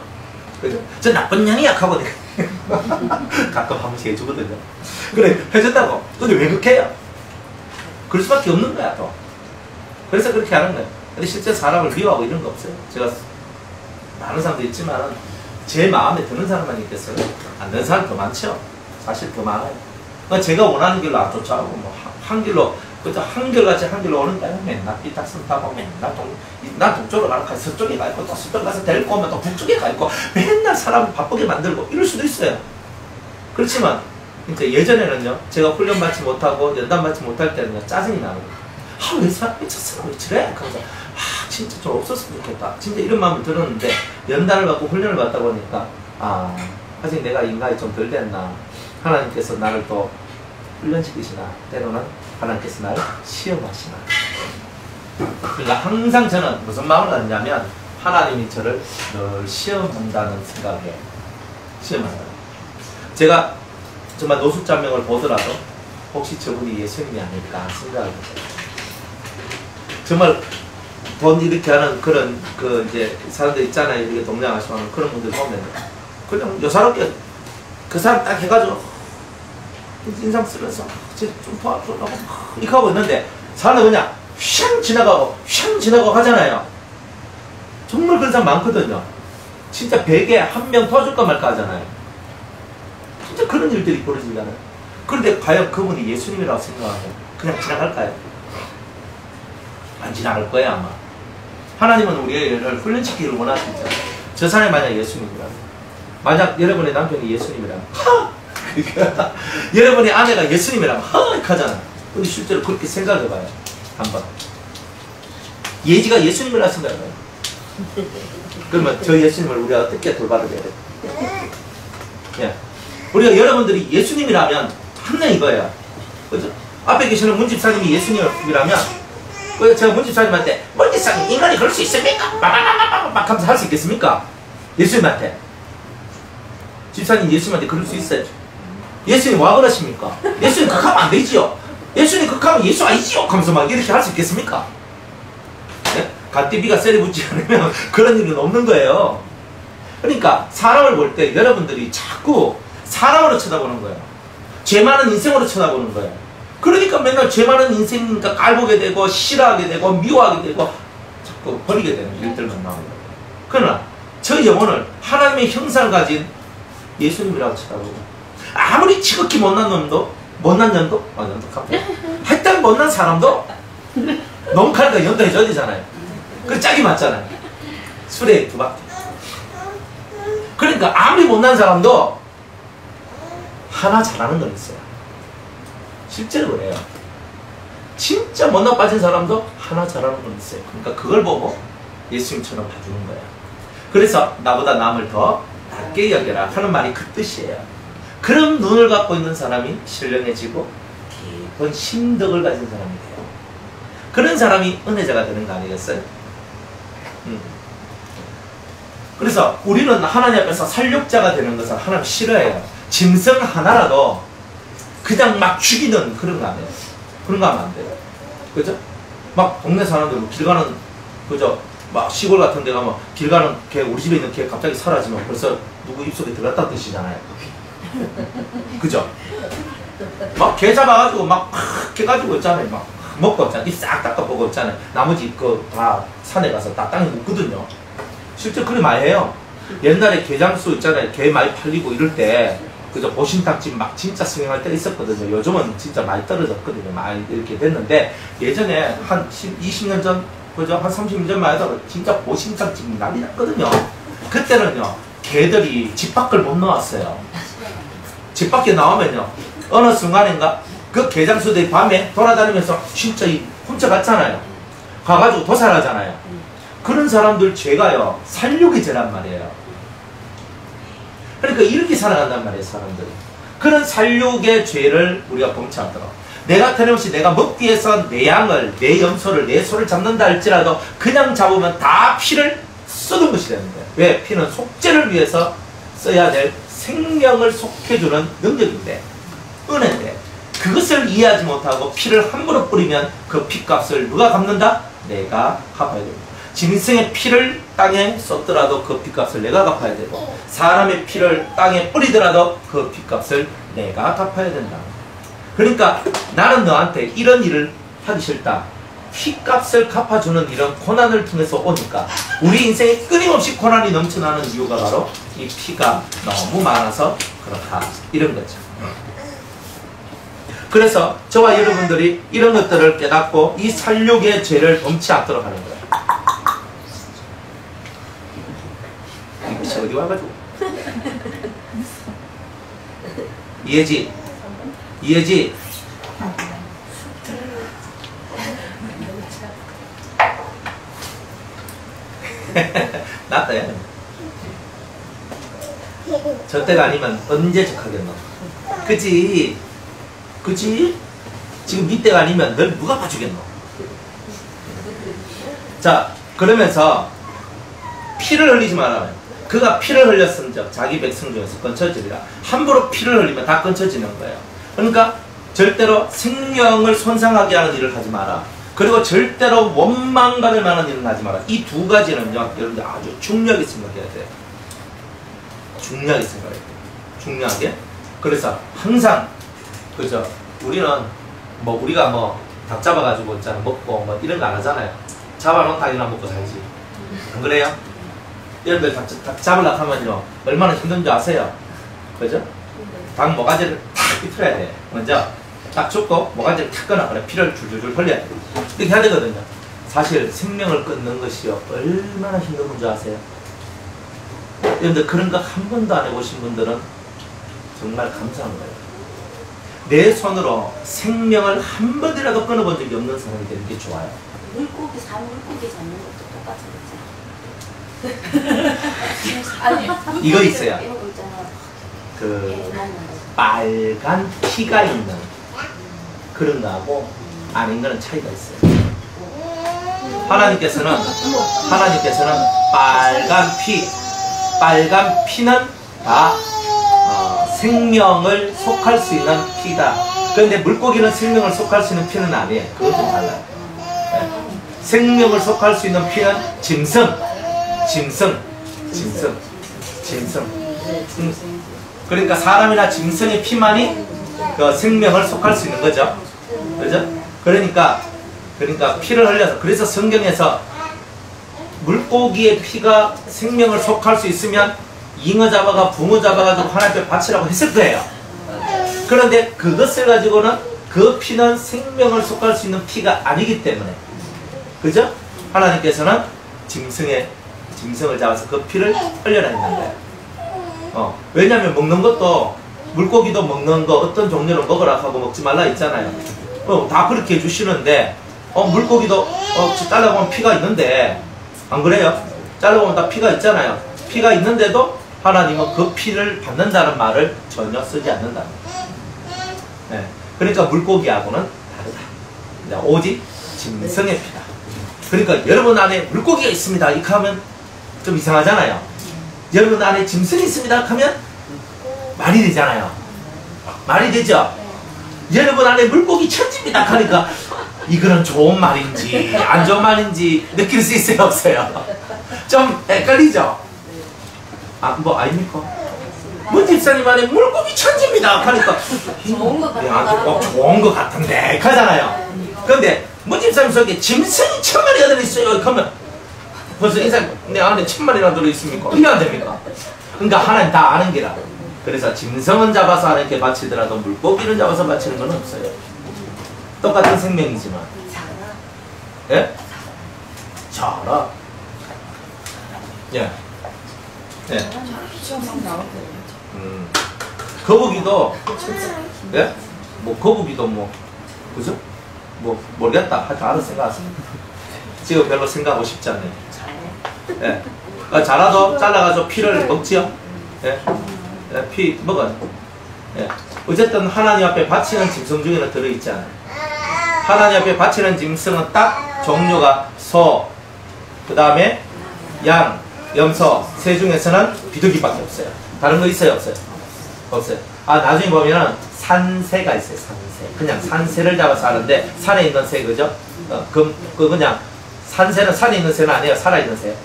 S1: 그죠? 저 나쁜 년이야 하고 내가 가끔 한 번씩 해주거든요. 그래, 해준다고. 근데 왜 그렇게 해요? 그럴 수밖에 없는 거야, 또. 그래서 그렇게 하는 거예요. 근데 실제 사람을 미워하고 이런 거 없어요. 제가 많은 사람도 있지만 제 마음에 드는 사람만 있겠어요. 안 드는 사람 더 많죠. 사실 더 많아요. 그러니까 제가 원하는 길로 안 쫓아가고 뭐 한 길로, 그저 한결같이 한 길로 오는 거야. 맨날 삐딱선 타고 맨날 난 동쪽으로 가서 서쪽에 가 있고 또 서쪽 가서 데리고 오면 또 북쪽에 가 있고 맨날 사람을 바쁘게 만들고 이럴 수도 있어요. 그렇지만 이제 예전에는요, 제가 훈련 받지 못하고 연단 받지 못할 때는요, 짜증이 나는 거예요. 왜 사람이 저 사람 왜 저래? 그래서 진짜 좀 없었으면 좋겠다. 진짜 이런 마음을 들었는데 연단을 받고 훈련을 받다 보니까 아직 내가 인간이 좀 덜 됐나, 하나님께서 나를 또 훈련시키시나 때로는 하나님께서 나를 시험하시나. 그러니까 항상 저는 무슨 마음을 갖냐면 하나님이 저를 늘 시험한다는 생각에 시험한다. 제가 정말 노숙자명을 보더라도 혹시 저분이 예수님이 아닐까 생각을 해요. 정말 돈 이렇게 하는 그런 이제 사람들 있잖아요. 이렇게 동냥하시는 그런 분들 보면 그냥 요사롭게 그 사람 딱 해가지고 인상 쓰면서 좀 도와주라고 이렇게 하고 있는데 사람들 그냥 휘앙 지나가고 하잖아요. 정말 그런 사람 많거든요. 진짜 베개에 한 명 도와줄까 말까 하잖아요. 진짜 그런 일들이 벌어지잖아요. 그런데 과연 그분이 예수님이라고 생각하고 그냥 지나갈까요? 안 지나갈 거예요 아마. 하나님은 우리를 훈련시키기를 원하시죠. 저 사람이 만약 예수님이라면, 만약 여러분의 남편이 예수님이라면 여러분의 아내가 예수님이라면 이렇게 하잖아요. 근데 실제로 그렇게 생각해봐요. 한번 예지가 예수님이라 생각해봐요. 그러면 저 예수님을 우리가 어떻게 돌봐야 돼요? 예. 우리가 여러분들이 예수님이라면 항상 이거예요. 그죠? 앞에 계시는 문집사님이 예수님이라면 제가 문집사님한테 문집사님 인간이 그럴 수 있습니까? 막 하면서 할 수 있겠습니까? 예수님한테. 집사님 예수님한테 그럴 수 있어요. 예수님 와 그러십니까? 예수님 극하면 안 되지요. 예수님 극하면 예수 아니지요. 하면서 막 이렇게 할 수 있겠습니까? 네? 갓디비가 셀이 붙지 않으면 그런 일은 없는 거예요. 그러니까 사람을 볼 때 여러분들이 자꾸 사람으로 쳐다보는 거예요. 죄 많은 인생으로 쳐다보는 거예요. 그러니까 맨날 죄 많은 인생이니까 깔보게 되고 싫어하게 되고 미워하게 되고 자꾸 버리게 되는 일들만 나오는 거예요. 그러나 저 영혼을 하나님의 형상을 가진 예수님이라고 쳐다보고 아무리 지극히 못난 년도 하여튼 못난 사람도 너무 칼까 연도해줘야 되잖아요. 그 짝이 맞잖아요. 술에 두 바퀴. 그러니까 아무리 못난 사람도 하나 잘하는 건 있어요. 실제로 그래요. 진짜 못나 빠진 사람도 하나 잘하는 건 있어요. 그러니까 그걸 보고 예수님처럼 봐주는 거예요. 그래서 나보다 남을 더 낮게 여겨라 하는 말이 그 뜻이에요. 그런 눈을 갖고 있는 사람이 신령해지고 깊은 심덕을 가진 사람이 돼요. 그런 사람이 은혜자가 되는 거 아니겠어요? 그래서 우리는 하나님 앞에서 살육자가 되는 것을 하나님 싫어해요. 짐승 하나라도 그냥 막 죽이는 그런 거 안 해요. 그런 거 하면 안 돼요. 그죠? 막 동네 사람들 길 가는, 그죠? 막 시골 같은 데 가면 길 가는 개, 우리 집에 있는 개 갑자기 사라지면 벌써 누구 입속에 들어갔다는 뜻이잖아요. 그죠? 막 개 잡아가지고 막 개 가지고 있잖아요. 막 먹고 있잖아요. 입 싹 닦아보고 있잖아요. 나머지 다 산에 가서 다 땅에 묻거든요. 실제 그리 많이 해요. 옛날에 게장수 있잖아요. 게 많이 팔리고 이럴 때 그저 보신탕집 막 진짜 승행할 때가 있었거든요. 요즘은 진짜 많이 떨어졌거든요. 많이 이렇게 됐는데 예전에 한 20년 전, 그죠? 한 30년 전만 해도 진짜 보신탕집이 난리 났거든요. 그때는요, 개들이 집 밖을 못 나왔어요. 집 밖에 나오면요, 어느 순간인가 그 게장수들이 밤에 돌아다니면서 진짜 훔쳐갔잖아요. 가가지고 도살하잖아요. 그런 사람들 죄가요, 살육이 죄란 말이에요. 그러니까 이렇게 살아간단 말이에요, 사람들이. 그런 살육의 죄를 우리가 범치 않도록. 내가 틀림없이 내가 먹기 위해서 내 양을, 내 염소를, 내 소를 잡는다 할지라도 그냥 잡으면 다 피를 쏟은 것이 되는 거예요. 왜? 피는 속죄를 위해서 써야 될 생명을 속해주는 능력인데, 은혜인데, 그것을 이해하지 못하고 피를 함부로 뿌리면 그 피값을 누가 갚는다? 내가 갚아야 됩니다. 짐승의 피를 땅에 쏟더라도 그 피값을 내가 갚아야 되고, 사람의 피를 땅에 뿌리더라도 그 피값을 내가 갚아야 된다. 그러니까 나는 너한테 이런 일을 하기 싫다. 피값을 갚아주는 이런 고난을 통해서 오니까 우리 인생에 끊임없이 고난이 넘쳐나는 이유가 바로 이 피가 너무 많아서 그렇다. 이런 거죠. 그래서 저와 여러분들이 이런 것들을 깨닫고 이 살육의 죄를 범치 않도록 하는 거예요. 이것이 어디 와가지고 이해지? 이해지? 낫다 야. 저 때가 아니면 언제 적하겠노? 그지? 그지? 지금 이때가 아니면 널 누가 봐주겠노? 자, 그러면서 피를 흘리지 말아요. 그가 피를 흘렸은즉 자기 백성 중에서 끊쳐지리라. 함부로 피를 흘리면 다 끊쳐지는 거예요. 그러니까 절대로 생명을 손상하게 하는 일을 하지 마라. 그리고 절대로 원망받을 만한 일은 하지 마라. 이 두 가지는요, 여러분들 아주 중요하게 생각해야 돼요. 중요하게 생각해야 돼요. 중요하게. 그래서 항상, 그죠? 우리는 뭐 우리가 뭐 닭 잡아가지고 있잖아 먹고 뭐 이런 거 안 하잖아요. 잡아놓은 닭이나 먹고 살지. 안 그래요? 여러분들 닭 잡으려고 하면요 얼마나 힘든지 아세요? 그죠? 닭 모가지를 탁 비틀어야 돼. 먼저 딱 줍고 모가지를 탁 끊어. 그래 피를 줄줄줄 흘려야 돼. 이렇게 해야 되거든요. 사실 생명을 끊는 것이요 얼마나 힘든 문제 아세요? 여러분들 그런 거 한 번도 안 해보신 분들은 정말 감사한 거예요. 내 손으로 생명을 한 번이라도 끊어본 적이 없는 사람이 되는 게 좋아요.
S2: 물고기 잡는 것도 똑같이 아니
S1: 이거 있어요.
S2: 이런 거 있잖아.
S1: 그 빨간 피가 있는 그런 거하고 아닌 거는 차이가 있어요. 하나님께서는 빨간 피는 다 생명을 속할 수 있는 피다. 그런데 물고기는 생명을 속할 수 있는 피는 아니에요. 그건 좀 달라요. 네. 생명을 속할 수 있는 피는 짐승. 그러니까 사람이나 짐승의 피만이 그 생명을 속할 수 있는 거죠. 그죠? 그러니까 피를 흘려서, 그래서 성경에서 물고기의 피가 생명을 속할 수 있으면 잉어 잡아가 붕어 잡아가지고 하나님 앞에 바치라고 했을 거예요. 그런데 그것을 가지고는 그 피는 생명을 속할 수 있는 피가 아니기 때문에, 그죠? 하나님께서는 짐승을 잡아서 그 피를 흘려라 했는 거예요. 왜냐하면 먹는 것도, 물고기도 먹는 거 어떤 종류를 먹으라 하고 먹지 말라 있잖아요. 다 그렇게 해주시는데 물고기도 잘라보면 피가 있는데, 안 그래요? 잘라보면 다 피가 있잖아요. 피가 있는데도 하나님은 그 피를 받는다는 말을 전혀 쓰지 않는다. 네. 그러니까 물고기하고는 다르다. 오직 짐승의 피다. 그러니까 여러분 안에 물고기가 있습니다 이렇게 하면 좀 이상하잖아요. 여러분 안에 짐승이 있습니다 하면 말이 되잖아요. 말이 되죠? 여러분 안에 물고기 천지입니다 하니까 이거는 좋은 말인지 안 좋은 말인지 느낄 수 있어요 없어요? 좀 헷갈리죠? 뭐 아닙니까? 문 집사님 안에 물고기 천지입니다 하니까
S2: 좋은 것 같다.
S1: 좋은 것 같은데 하잖아요. 그런데 문 집사님 속에 짐승이 1000마리가 들어있어요 그러면 벌써 인상 내 안에 1000마리나 들어있습니까? 이게 안 됩니까? 그러니까 하나님 다 아는 게라. 그래서 짐승은 잡아서 하나님께 바치더라도 물고기는 잡아서 바치는 건 없어요. 똑같은 생명이지만. 예? 자라. 예. 예. 거북이도, 예? 뭐, 거북이도 뭐, 그죠? 뭐, 모르겠다. 하여튼 알아서 생각하세요. 지금 별로 생각하고 싶지 않네요. 예. 자라도 잘라가지고 피를 먹지요? 예. 예. 피 먹어요. 예. 어쨌든 하나님 앞에 바치는 짐승 중에는 들어있잖아요. 하나님 앞에 바치는 짐승은 딱 종류가 소, 그 다음에 양, 염소, 새 중에서는 비둘기밖에 없어요. 다른 거 있어요? 없어요? 없어요. 나중에 보면은 산새가 있어요. 산새. 그냥 산새를 잡아서 하는데 산에 있는 새, 그죠? 그냥 산새는 산에 있는 새는 아니에요. 살아있는 새.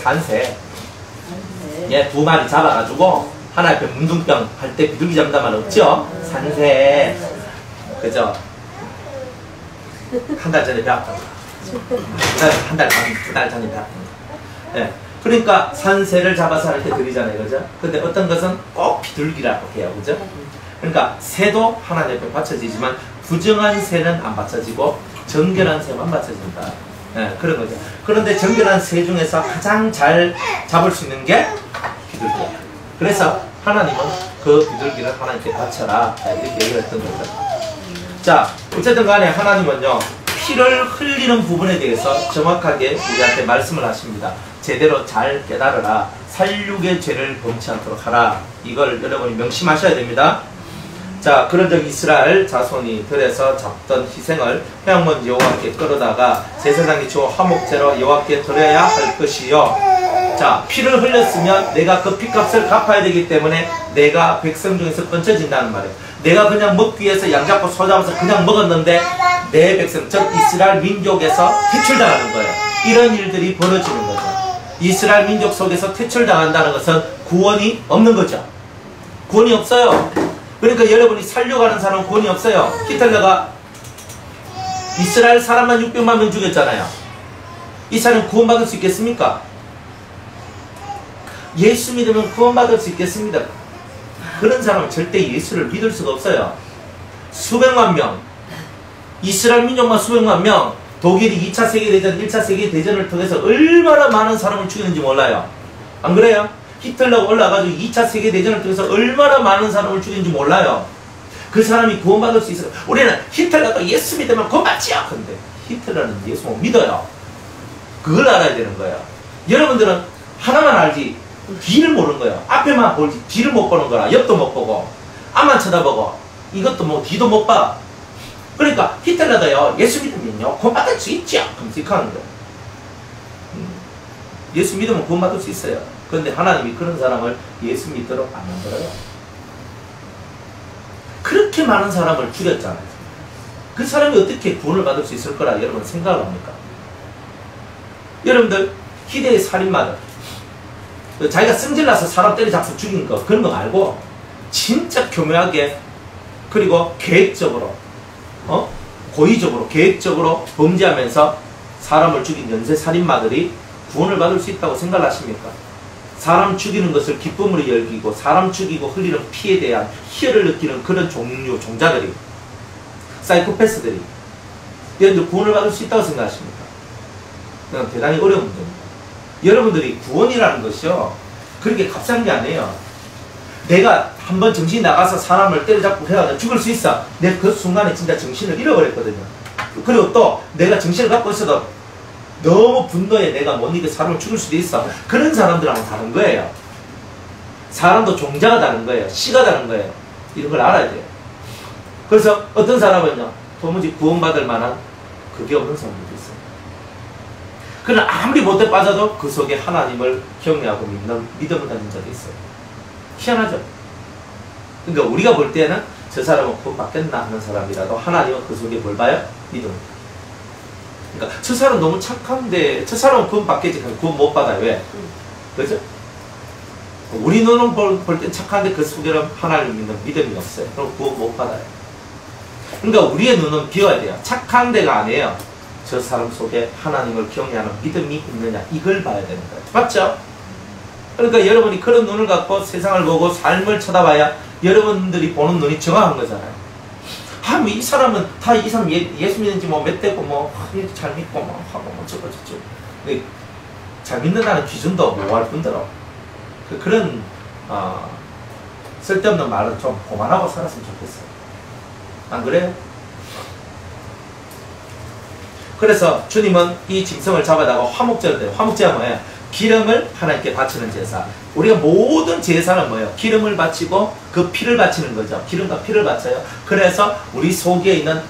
S1: 산새. 얘 2마리 잡아가지고 하나 옆에 문둥병 할 때 비둘기 잡는단 말 없죠? 산새. 그죠? 한 달 전에 배웠던 거. 한 달 전에 배웠던 거. 예. 그러니까 산새를 잡아서 이렇게 드리잖아요. 그죠? 근데 어떤 것은 꼭 비둘기라고 해요. 그죠? 그러니까 새도 하나님 앞에 바쳐지지만 부정한 새는 안 바쳐지고 정결한 새만 바쳐진다. 예, 그런 거죠. 그런데 정결한 새 중에서 가장 잘 잡을 수 있는 게 비둘기예요. 그래서 하나님은 그 비둘기를 하나님께 바쳐라. 이렇게 얘기를 했던 거죠. 자, 어쨌든 간에 하나님은요, 피를 흘리는 부분에 대해서 정확하게 우리한테 말씀을 하십니다. 제대로 잘 깨달으라. 살육의 죄를 범치 않도록 하라. 이걸 여러분이 명심하셔야 됩니다. 자, 그런즉 이스라엘 자손이 들에서 잡던 희생을 회막문 여호와께 끌어다가 제사장이 주어 화목제로 여호와께 드려야 할 것이요. 자, 피를 흘렸으면 내가 그 피값을 갚아야 되기 때문에 내가 백성 중에서 끊쳐진다는 말이에요. 내가 그냥 먹기 위해서 양 잡고 소 잡아서 그냥 먹었는데 내 백성, 즉 이스라엘 민족에서 퇴출당하는 거예요. 이런 일들이 벌어지는 거죠. 이스라엘 민족 속에서 퇴출당한다는 것은 구원이 없는 거죠. 구원이 없어요. 그러니까 여러분이 살려가는 사람은 구원이 없어요. 히틀러가 이스라엘 사람만 600만 명 죽였잖아요. 이 사람 구원받을 수 있겠습니까? 예수 믿으면 구원받을 수 있겠습니다. 그런 사람은 절대 예수를 믿을 수가 없어요. 수백만 명, 이스라엘 민족만 수백만 명, 독일이 2차 세계대전, 1차 세계대전을 통해서 얼마나 많은 사람을 죽였는지 몰라요. 안 그래요? 히틀러가 올라가지고 2차 세계대전을 통해서 얼마나 많은 사람을 죽였는지 몰라요. 그 사람이 구원받을 수 있어요. 우리는 히틀러도 예수 믿으면 구원받지요. 근데 히틀러는 예수 못 믿어요. 그걸 알아야 되는 거예요. 여러분들은 하나만 알지 뒤를 모르는 거예요. 앞에만 볼지 뒤를 못 보는 거라. 옆도 못 보고 앞만 쳐다보고 이것도 뭐 뒤도 못 봐. 그러니까 히틀러도요 예수 믿으면요 구원받을 수 있죠. 검색하는 거예요. 예수 믿으면 구원받을 수 있어요. 그런데 하나님이 그런 사람을 예수 믿도록 안 만들어요. 그렇게 많은 사람을 죽였잖아요. 그 사람이 어떻게 구원을 받을 수 있을 거라 여러분 생각을 합니까? 여러분들 희대의 살인마들 자기가 승질나서 사람 때려잡고 죽인 거 그런 거 말고 진짜 교묘하게 그리고 계획적으로 고의적으로 계획적으로 범죄하면서 사람을 죽인 연쇄살인마들이 구원을 받을 수 있다고 생각하십니까? 사람 죽이는 것을 기쁨으로 여기고 사람 죽이고 흘리는 피에 대한 희열을 느끼는 그런 종자들이 사이코패스들이 여러분들 구원을 받을 수 있다고 생각하십니까? 그냥 대단히 어려운 문제입니다. 여러분들이 구원이라는 것이요 그렇게 값싼 게 아니에요. 내가 한번 정신이 나가서 사람을 때려잡고 해가지고 죽을 수 있어. 내가 그 순간에 진짜 정신을 잃어버렸거든요. 그리고 또 내가 정신을 갖고 있어도 너무 분노에 내가 못 이겨 사람을 죽일 수도 있어. 그런 사람들하고는 다른 거예요. 사람도 종자가 다른 거예요. 씨가 다른 거예요. 이런 걸 알아야 돼요. 그래서 어떤 사람은요 도무지 구원받을 만한 그게 없는 사람들도 있어요. 그러나 아무리 못돼 빠져도 그 속에 하나님을 경외하고 믿는 믿음을 가진 자도 있어요. 희한하죠? 그러니까 우리가 볼 때는 저 사람은 구원받겠나 하는 사람이라도 하나님은 그 속에 뭘 봐요? 믿음. 그러니까 저 사람 너무 착한데 저 사람은 구원 받겠지. 구원 못 받아요. 왜? 그죠? 우리 눈은 볼 땐 착한데 그 속에는 하나님 믿는 믿음이 없어요. 그럼 구원 못 받아요. 그러니까 우리의 눈은 비워야 돼요. 착한 데가 아니에요. 저 사람 속에 하나님을 경외하는 믿음이 있느냐 이걸 봐야 되는 거예요. 맞죠? 그러니까 여러분이 그런 눈을 갖고 세상을 보고 삶을 쳐다봐야 여러분들이 보는 눈이 정확한 거잖아요. 뭐 이 사람은 다 이 사람 예수 믿는지 뭐 몇 대고 뭐 잘 믿고 뭐 하고 뭐 저거 저거 잘 믿는다는 기준도 모호할 뿐더러 그런 쓸데없는 말은 좀 그만하고 살았으면 좋겠어요. 안 그래요? 그래서 주님은 이 짐승을 잡아다가 화목제를 해요. 화목제가 뭐예요? 기름을 하나님께 바치는 제사. 우리가 모든 제사는 뭐예요? 기름을 바치고 그 피를 바치는 거죠. 기름과 피를 바쳐요. 그래서 우리 속에 있는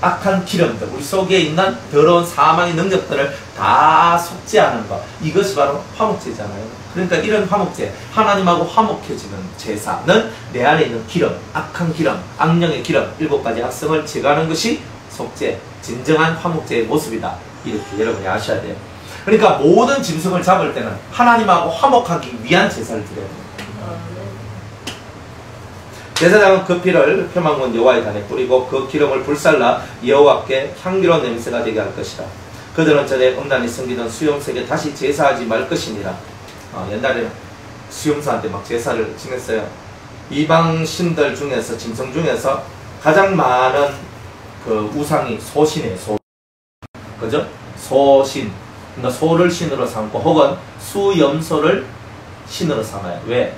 S1: 악한 기름들, 우리 속에 있는 더러운 사망의 능력들을 다 속죄하는 것. 이것이 바로 화목제잖아요. 그러니까 이런 화목제, 하나님하고 화목해지는 제사는 내 안에 있는 기름, 악한 기름, 악령의 기름, 7가지 악성을 제거하는 것이 속죄, 진정한 화목제의 모습이다. 이렇게 여러분이 아셔야 돼요. 그러니까 모든 짐승을 잡을 때는 하나님하고 화목하기 위한 제사를 드려야 됩니다. 제사장은 그 피를 회막문 여호와의 단에 뿌리고 그 기름을 불살라 여호와께 향기로운 냄새가 되게 할 것이다. 그들은 전에 음란히 섬기던 수용석에 다시 제사하지 말 것이니라. 옛날에는 수용사한테 막 제사를 지냈어요. 이방 신들 중에서 짐승 중에서 가장 많은 그 우상이 소신이에요. 소. 그죠? 소신. 그러니까 소를 신으로 삼고 혹은 수염소를 신으로 삼아요. 왜?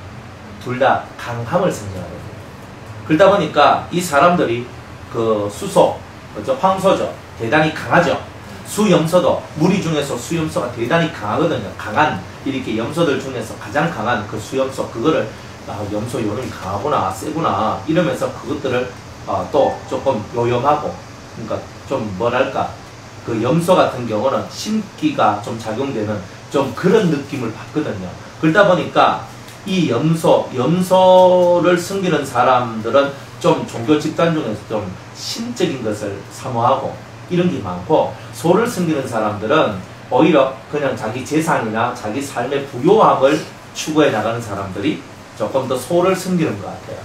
S1: 둘 다 강함을 상징하거든요. 그러다 보니까 이 사람들이 그 수소, 그죠? 황소죠. 대단히 강하죠. 수염소도 무리 중에서 수염소가 대단히 강하거든요. 강한 이렇게 염소들 중에서 가장 강한 그 수염소 그거를 염소 요놈이 강하구나 세구나 이러면서 그것들을 또 조금 요염하고 그러니까 좀 뭐랄까 그 염소 같은 경우는 신기가 좀 작용되는 좀 그런 느낌을 받거든요. 그러다 보니까 이 염소를 섬기는 사람들은 좀 종교 집단 중에서 좀 신적인 것을 사모하고 이런 게 많고 소를 섬기는 사람들은 오히려 그냥 자기 재산이나 자기 삶의 부요함을 추구해 나가는 사람들이 조금 더 소를 섬기는 것 같아요.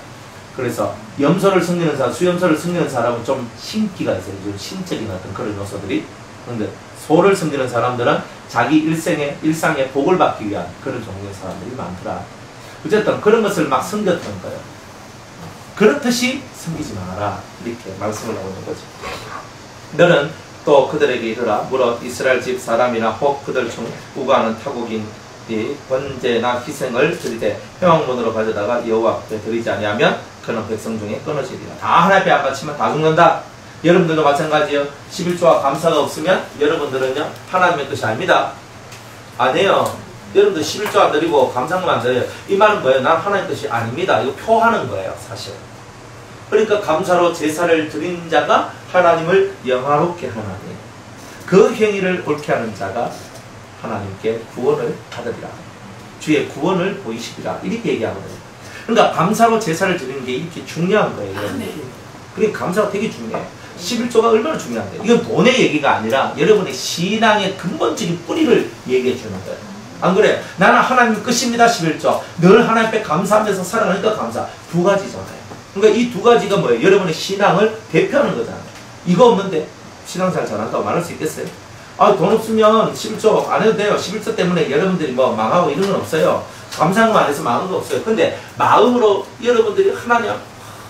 S1: 그래서 염소를 섬기는 사람, 수염소를 섬기는 사람은 좀 신기가 있어요. 좀 신적인 어떤 그런 요소들이. 그런데 소를 섬기는 사람들은 자기 일상의 복을 받기 위한 그런 종류의 사람들이 많더라. 어쨌든 그런 것을 막 섬겼던 거예요. 그렇듯이 섬기지 마라. 이렇게 말씀을 하고 있는 거죠. 너는 또 그들에게 이르라. 무릇 이스라엘 집 사람이나 혹 그들 중 우고하는 타국인이 번제나 희생을 드리되 회막문으로 가져다가 여호와 앞에 드리지 아니하면 그는 백성 중에 끊어지리라. 다 하나님 앞에 안 바치면 다 죽는다. 여러분들도 마찬가지예요. 11조와 감사가 없으면 여러분들은요 하나님의 것이 아닙니다. 아니에요. 여러분들 11조 안 드리고 감사만 안 드려요. 이 말은 뭐예요? 난 하나님 것이 아닙니다. 이거 표하는 거예요, 사실. 그러니까 감사로 제사를 드린 자가 하나님을 영화롭게 하나니 그 행위를 옳게 하는 자가 하나님께 구원을 받으리라. 주의 구원을 보이시리라. 이렇게 얘기하거든요. 그러니까 감사로 제사를 드리는 게 이렇게 중요한 거예요. 그러니까 감사가 되게 중요해요. 11조가 얼마나 중요한데요. 이건 돈의 얘기가 아니라 여러분의 신앙의 근본적인 뿌리를 얘기해 주는 거예요. 안 그래요? 나는 하나님 끝입니다. 11조. 늘 하나님 앞에 감사하면서 살아가니까 감사. 두 가지잖아요. 그러니까 이 두 가지가 뭐예요? 여러분의 신앙을 대표하는 거잖아요. 이거 없는데 신앙 잘 잘한다고 말할 수 있겠어요? 돈 없으면 11조 안 해도 돼요. 11조 때문에 여러분들이 뭐 망하고 이런 건 없어요. 감사만 해서 망한 거 없어요. 근데 마음으로 여러분들이 하나님,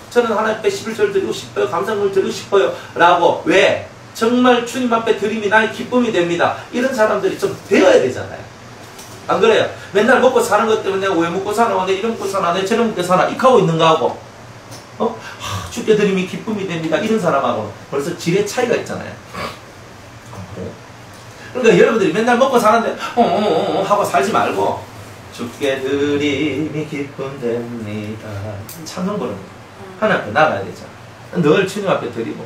S1: 저는 하나님 앞에 11조를 드리고 싶어요. 감사를 드리고 싶어요. 라고 왜? 정말 주님 앞에 드림이 나의 기쁨이 됩니다. 이런 사람들이 좀 되어야 되잖아요. 안 그래요? 맨날 먹고 사는 것 때문에 내가 왜 먹고 사나, 내가 이런 먹고 사나, 내가 저런 먹고 사나, 이하고 있는 거하고, 주께 드림이 기쁨이 됩니다. 이런 사람하고는 벌써 질의 차이가 있잖아요. 그래요? 그러니까 여러분들이 맨날 먹고 사는데, 하고 살지 말고, 주께 드림이 기쁨 됩니다. 찬송 부르는 거예요. 하나님 앞에 나가야 되죠. 늘 주님 앞에 드리고,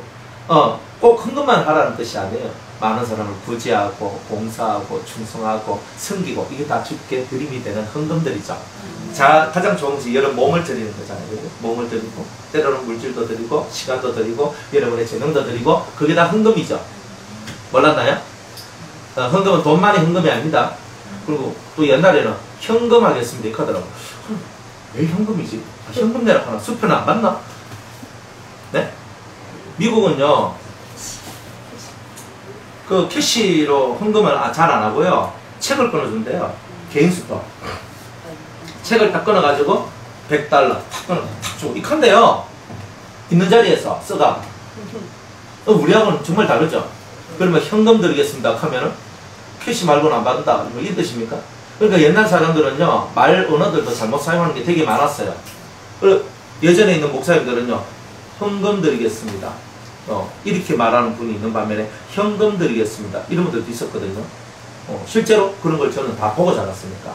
S1: 꼭 큰 것만 하라는 뜻이 아니에요. 많은 사람을 구제하고 봉사하고 충성하고 섬기고 이게 다 주께 드림이 되는 헌금들이죠. 자, 가장 좋은 것이 여러분 몸을 드리는 거잖아요. 몸을 드리고 때로는 물질도 드리고 시간도 드리고 여러분의 재능도 드리고 그게 다 헌금이죠. 몰랐나요? 헌금은 돈만이 헌금이 아닙니다. 그리고 또 옛날에는 현금하겠습니다 이렇게 하더라고요. 왜 현금이지? 현금 내라 하나 수표는 안 받나? 네? 미국은요 그 캐시로 헌금을 잘 안 하고요 책을 끊어준대요. 개인 수표 책을 딱 끊어가지고 $100 탁 끊어 탁 주고 이렇게 한대요. 있는 자리에서 써가. 우리하고는 정말 다르죠. 그러면 현금 드리겠습니다 하면은 캐시 말고는 안 받는다 뭐 이런 뜻입니까? 그러니까 옛날 사람들은요 말 언어들도 잘못 사용하는 게 되게 많았어요. 예전에 있는 목사님들은요 현금 드리겠습니다 이렇게 말하는 분이 있는 반면에 현금 드리겠습니다 이런 분들도 있었거든요. 실제로 그런 걸 저는 다 보고 자랐으니까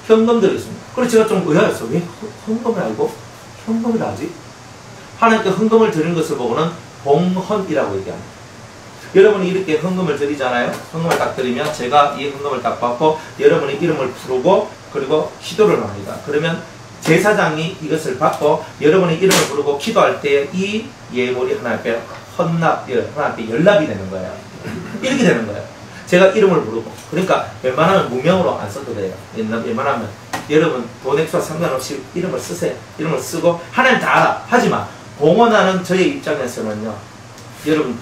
S1: 현금 드리겠습니다. 그래서 제가 좀 의아했어요. 왜 헌금을 알고 현금을 하지? 하나님께 헌금을 드리는 것을 보고는 봉헌이라고 얘기합니다. 여러분이 이렇게 헌금을 드리잖아요. 헌금을 딱 드리면 제가 이 헌금을 딱 받고 여러분의 이름을 부르고 그리고 기도를 합니다. 그러면 제사장이 이것을 받고 여러분의 이름을 부르고 기도할 때 이 예물이 하나님 앞에 하나님 앞에 연락이 되는 거예요. 이렇게 되는 거예요. 제가 이름을 부르고 그러니까 웬만하면 무명으로 안 써도 돼요. 웬만하면 여러분 돈 액수와 상관없이 이름을 쓰세요. 이름을 쓰고 하나님 다 알아. 하지만 봉헌하는 저의 입장에서는요 여러분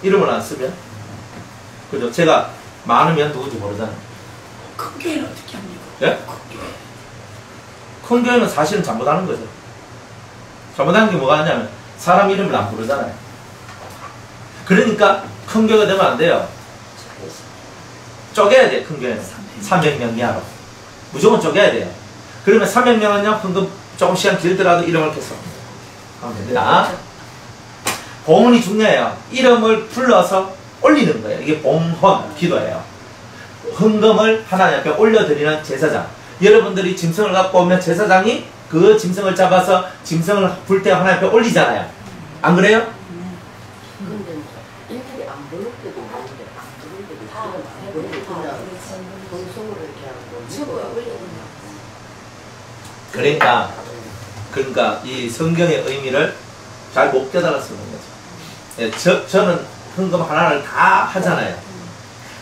S1: 이름을 안 쓰면 그죠? 제가 많으면 누구지 모르잖아요.
S3: 큰 교회는 어떻게 합니까?
S1: 예? 큰 교회는 사실은 잘못하는 거죠. 잘못하는 게 뭐가 하냐면 사람 이름을 안 부르잖아요. 그러니까 큰 교회가 되면 안 돼요. 쪼개야 돼요. 큰 교회는 300명 이하로 무조건 쪼개야 돼요. 그러면 300명은요 헌금 조금 시간 길더라도 이름을 계속 하면 됩니다. 봉헌이 중요해요. 이름을 불러서 올리는 거예요. 이게 봉헌, 기도예요. 헌금을 하나님 앞에 올려드리는 제사장. 여러분들이 짐승을 갖고 오면 제사장이 그 짐승을 잡아서 짐승을 불 때 하나님 앞에 올리잖아요. 안 그래요?
S4: 근데 일들이 안 부를 때도 있는데 안 부를 때도
S2: 다
S4: 그냥 방송으로 이렇게 하고
S2: 최고에 올려놓는
S1: 그러니까 이 성경의 의미를 잘 못 깨달았으면 거죠. 예, 저는 헌금 하나를 다 하잖아요.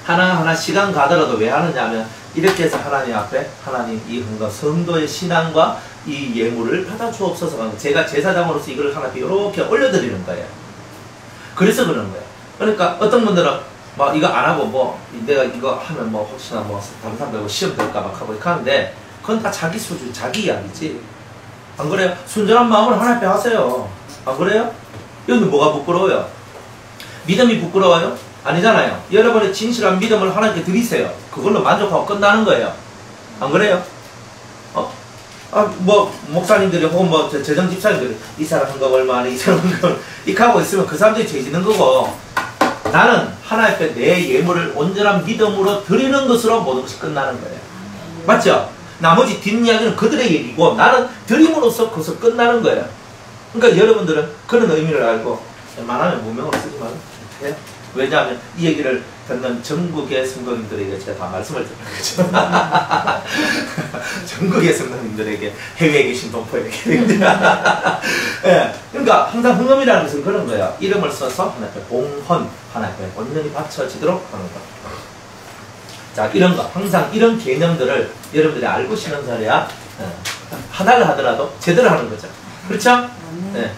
S1: 하나하나 시간 가더라도 왜 하느냐 하면 이렇게 해서 하나님 앞에 하나님 이 헌금 성도의 신앙과 이 예물을 받아 주옵소서. 제가 제사장으로서 이걸 하나님께 이렇게 올려드리는 거예요. 그래서 그러는 거예요. 그러니까 어떤 분들은 막 이거 안 하고 뭐 내가 이거 하면 뭐 혹시나 뭐 다른 사람들 시험 될까 막 하고 이렇게 하는데 그건 다 자기 수준, 자기 이야기지. 안 그래요? 순전한 마음으로 하나님 앞에 하세요. 안 그래요? 여기 뭐가 부끄러워요? 믿음이 부끄러워요? 아니잖아요. 여러분의 진실한 믿음을 하나님께 드리세요. 그걸로 만족하고 끝나는 거예요. 안 그래요? 뭐 목사님들이 혹은 뭐 재정 집사님들이 이 사람 헌금 얼마나 이 사람 헌금 이렇게 하고 있으면 그 사람들이 죄지는 거고, 나는 하나님 앞에 내 예물을 온전한 믿음으로 드리는 것으로 모든 것이 끝나는 거예요. 맞죠? 나머지 뒷이야기는 그들의 얘기고 나는 드림으로써 그것을 끝나는 거예요. 그러니까 여러분들은 그런 의미를 알고 웬만하면 무명으로 쓰지만 돼요. 왜냐하면 이 얘기를 듣는 전국의 성도님들에게 제가 다 말씀을 드리는 거죠. 전국의 성도님들에게 해외에 계신 동포에게. 예, 그러니까 항상 헌금이라는 것은 그런 거예요. 이름을 써서 하나님 앞에 봉헌, 하나님 앞에 온전히 바쳐지도록 하는 거. 자, 이런 거, 항상 이런 개념들을 여러분들이 알고 신앙생활해야 하나를 하더라도 제대로 하는 거죠. 그렇죠? 네.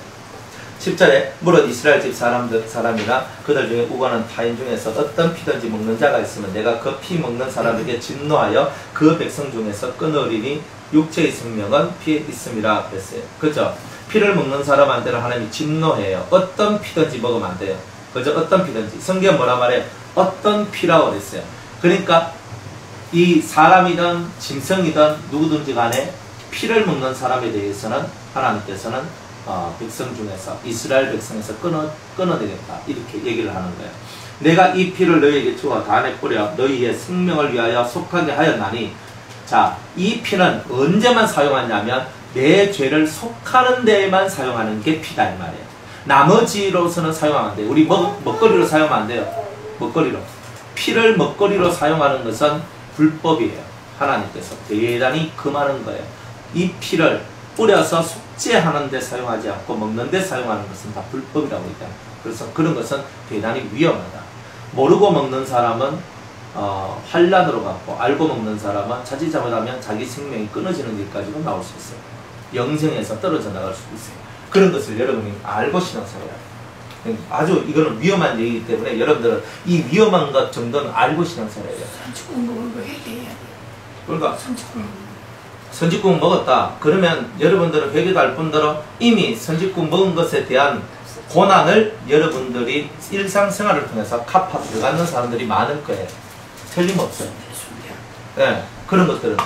S1: 10절에 물은 이스라엘 집 사람이나 그들 중에 우고하는 타인 중에서 어떤 피든지 먹는 자가 있으면 내가 그 피 먹는 사람에게 진노하여 그 백성 중에서 끊으리니 육체의 생명은 피에 있음이라 그랬어요. 그죠? 피를 먹는 사람한테는 하나님이 진노해요. 어떤 피든지 먹으면 안 돼요. 그죠? 어떤 피든지. 성경 뭐라 말해? 어떤 피라고 그랬어요. 그러니까 이 사람이든 짐승이든 누구든지 간에 피를 먹는 사람에 대해서는 하나님께서는 백성 중에서 이스라엘 백성에서 끊어내겠다 이렇게 얘기를 하는 거예요. 내가 이 피를 너희에게 주어 단에 뿌려 너희의 생명을 위하여 속하게 하였나니, 자, 이 피는 언제만 사용하냐면 내 죄를 속하는 데에만 사용하는 게 피다 이 말이에요. 나머지로서는 사용하면 안 돼요. 우리 먹거리로 사용하면 안 돼요. 먹거리로. 피를 먹거리로 사용하는 것은 불법이에요. 하나님께서 대단히 금하는 거예요. 이 피를 뿌려서 속죄하는 데 사용하지 않고 먹는 데 사용하는 것은 다 불법이라고 했다. 그래서 그런 것은 대단히 위험하다. 모르고 먹는 사람은 환란으로 갔고, 알고 먹는 사람은 자칫 잘못하면 자기 생명이 끊어지는 일까지도 나올 수 있어요. 영생에서 떨어져 나갈 수도 있어요. 그런 것을 여러분이 알고 신앙생활해야 돼요. 아주 이거는 위험한 얘기이기 때문에 여러분들은 이 위험한 것 정도는 알고 신앙생활해야 돼요.
S3: 선축공급을 왜 해야 돼요?
S1: 그러니까
S3: 선축공급.
S1: 선짓국 먹었다. 그러면 여러분들은 회개도 할 뿐더러 이미 선짓국 먹은 것에 대한 고난을 여러분들이 일상생활을 통해서 갚아 들어가는 사람들이 많을 거예요. 틀림없어요. 네, 그런 것들은.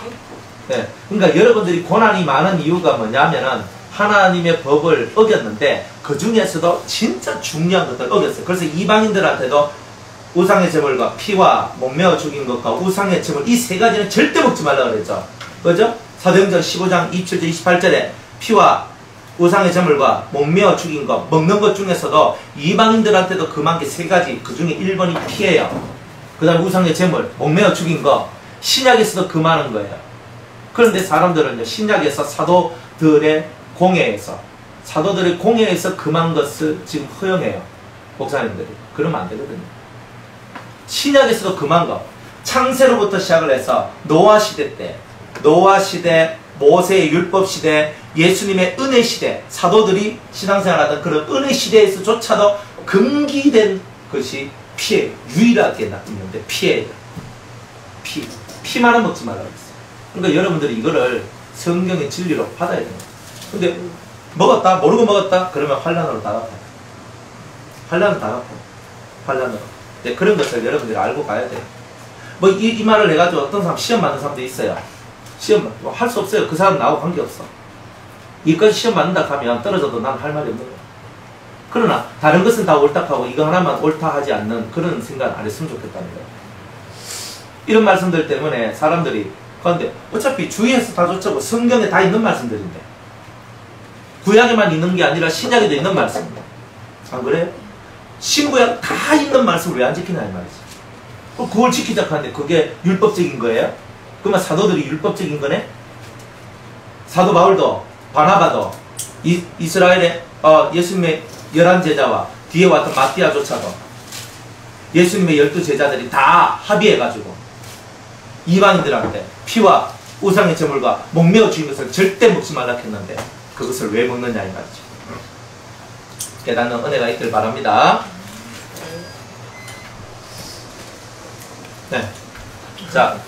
S1: 네, 그러니까 여러분들이 고난이 많은 이유가 뭐냐면은 하나님의 법을 어겼는데 그 중에서도 진짜 중요한 것들을 어겼어요. 그래서 이방인들한테도 우상의 제물과 피와 목매어 죽인 것과 우상의 제물, 이 세 가지는 절대 먹지 말라고 그랬죠. 그죠? 사도행전 15장 27절 28절에 피와 우상의 제물과 목매어 죽인 것, 먹는 것 중에서도 이방인들한테도 금한 게 세 가지, 그 중에 1번이 피예요. 그 다음에 우상의 제물, 목매어 죽인 것, 신약에서도 금하는 거예요. 그런데 사람들은 신약에서 사도들의 공회에서 금한 것을 지금 허용해요. 목사님들이. 그러면 안 되거든요. 신약에서도 금한 것, 창세로부터 시작을 해서 노아 시대, 모세의 율법 시대, 예수님의 은혜 시대, 사도들이 신앙생활하던 그런 은혜 시대에서조차도 금기된 것이 피예요. 유일하게 있는데 피예요. 피만은 먹지 말라고 했어요. 그러니까 여러분들이 이거를 성경의 진리로 받아야 됩니다. 근데 먹었다, 모르고 먹었다, 그러면 환란으로 다가가요. 환란으로. 네, 그런 것을 여러분들이 알고 가야 돼요. 뭐 이 말을 해가지고 어떤 사람 시험 맞는 사람도 있어요. 시험 뭐 할 수 없어요. 그 사람 나하고 관계없어. 이까지 시험 맞는다 하면 떨어져도 난 할 말이 없는 거야. 그러나 다른 것은 다 옳다하고 이거 하나만 옳다 하지 않는 그런 생각 안 했으면 좋겠다는 거예요. 이런 말씀들 때문에 사람들이 그런데 어차피 주위에서 다 좋죠. 성경에 다 있는 말씀들인데 구약에만 있는 게 아니라 신약에도 있는 말씀입니다. 안 그래요? 신구약 다 있는 말씀을 왜 안 지키냐 이 말이지. 그걸 지키자 하는데 그게 율법적인 거예요? 그러면 사도들이 율법적인 거네? 사도 바울도 바나바도 이스라엘의 예수님의 11제자와 뒤에 왔던 마띠아조차도 예수님의 12제자들이 다 합의해가지고 이방인들한테 피와 우상의 제물과 목매어 주인 것을 절대 먹지 말라 했는데 그것을 왜 먹느냐 이 말이죠. 깨닫는 은혜가 있길 바랍니다. 네. 자,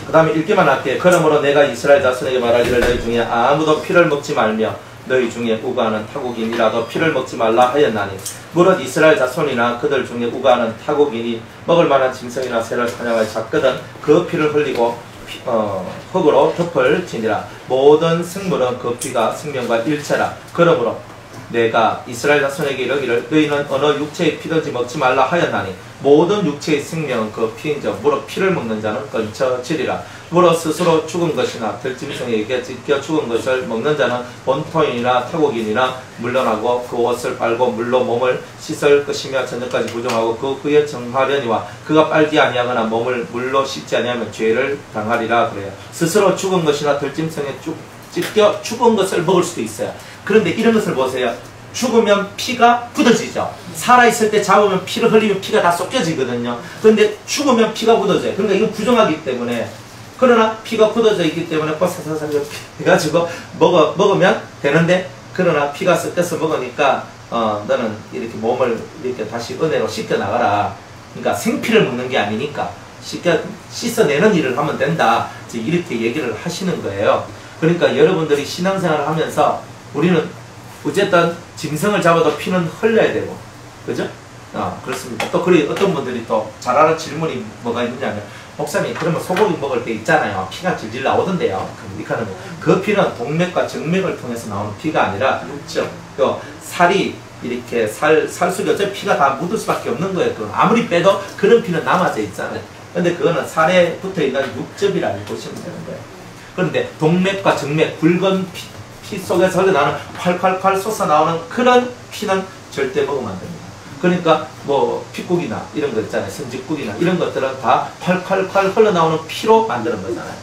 S1: 그 다음에 읽기만 할게요. 그러므로 내가 이스라엘 자손에게 말하기를 너희 중에 아무도 피를 먹지 말며 너희 중에 우가하는 타국인이라도 피를 먹지 말라 하였나니 무릇 이스라엘 자손이나 그들 중에 우가하는 타국인이 먹을 만한 짐승이나 새를 사냥하여 잡거든 그 피를 흘리고 흙으로 덮을 지니라. 모든 생물은 그 피가 생명과 일체라. 그러므로 내가 이스라엘 자손에게 이르기를 너희는 어느 육체의 피든지 먹지 말라 하였나니 모든 육체의 생명은 그 피인즉 무릇 피를 먹는 자는 끊쳐지리라. 무릇 스스로 죽은 것이나 들짐승에게 찢겨 죽은 것을 먹는 자는 본토인이나 타국인이나 물러나고 그 옷을 빨고 물로 몸을 씻을 것이며 저녁까지 부정하고 그 후에 정하려니와 그가 빨지 아니하거나 몸을 물로 씻지 아니하면 죄를 당하리라 그래요. 스스로 죽은 것이나 들짐승에 찢겨 죽은 것을 먹을 수도 있어요. 그런데 이런 것을 보세요. 죽으면 피가 굳어지죠. 살아있을 때 잡으면 피를 흘리면 피가 다 쏟겨지거든요. 그런데 죽으면 피가 굳어져요. 그러니까 이건 부정하기 때문에 그러나 피가 굳어져 있기 때문에 버섯사살 해가지고 먹으면 되는데 그러나 피가 섞여서 먹으니까 너는 이렇게 몸을 이렇게 다시 은혜로 씻겨나가라. 그러니까 생피를 먹는 게 아니니까 씻어내는 일을 하면 된다. 이렇게 얘기를 하시는 거예요. 그러니까 여러분들이 신앙생활을 하면서 우리는 어쨌든 짐승을 잡아도 피는 흘려야 되고 그죠? 그렇습니다. 또 그리 어떤 분들이 또 잘하는 질문이 뭐가 있느냐면 목사님 그러면 소고기 먹을 때 있잖아요. 피가 질질 나오던데요. 그 피는 동맥과 정맥을 통해서 나오는 피가 아니라 육적 살이 이렇게 살속에 어차피 피가 다 묻을 수밖에 없는 거예요. 아무리 빼도 그런 피는 남아져 있잖아요. 근데 그거는 살에 붙어있는 육즙이라고 보시면 되는 거예요. 그런데 동맥과 정맥, 붉은 피 속에서 흘러나오는 콸콸콸 솟아나오는 그런 피는 절대 먹으면 안 됩니다. 그러니까 뭐 핏국이나 이런 거 있잖아요. 선지국이나 이런 것들은 다 콸콸콸 흘러나오는 피로 만드는 거잖아요.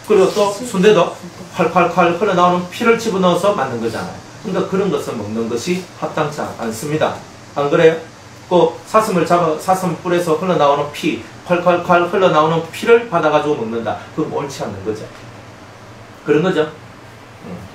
S1: 그리고 또 순대도 콸콸콸 흘러나오는 피를 집어넣어서 만든 거잖아요. 그러니까 그런 것을 먹는 것이 합당치 않습니다. 안 그래요? 그 사슴을 잡아 사슴 뿔에서 흘러나오는 피, 콸콸콸 흘러나오는 피를 받아가지고 먹는다. 그건 옳지 않는 거죠. 그런 거죠.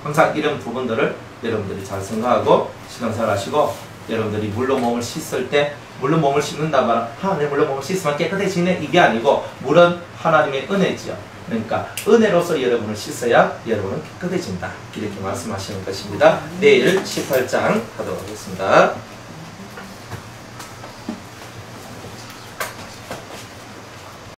S1: 항상 이런 부분들을 여러분들이 잘 생각하고 신앙생활 하시고 여러분들이 물로 몸을 씻을 때 물로 몸을 씻는다 말은 내 물로 몸을 씻으면 깨끗해지네 이게 아니고 물은 하나님의 은혜지요. 그러니까 은혜로서 여러분을 씻어야 여러분은 깨끗해진다. 이렇게 말씀하시는 것입니다. 내일 18장 하도록 하겠습니다.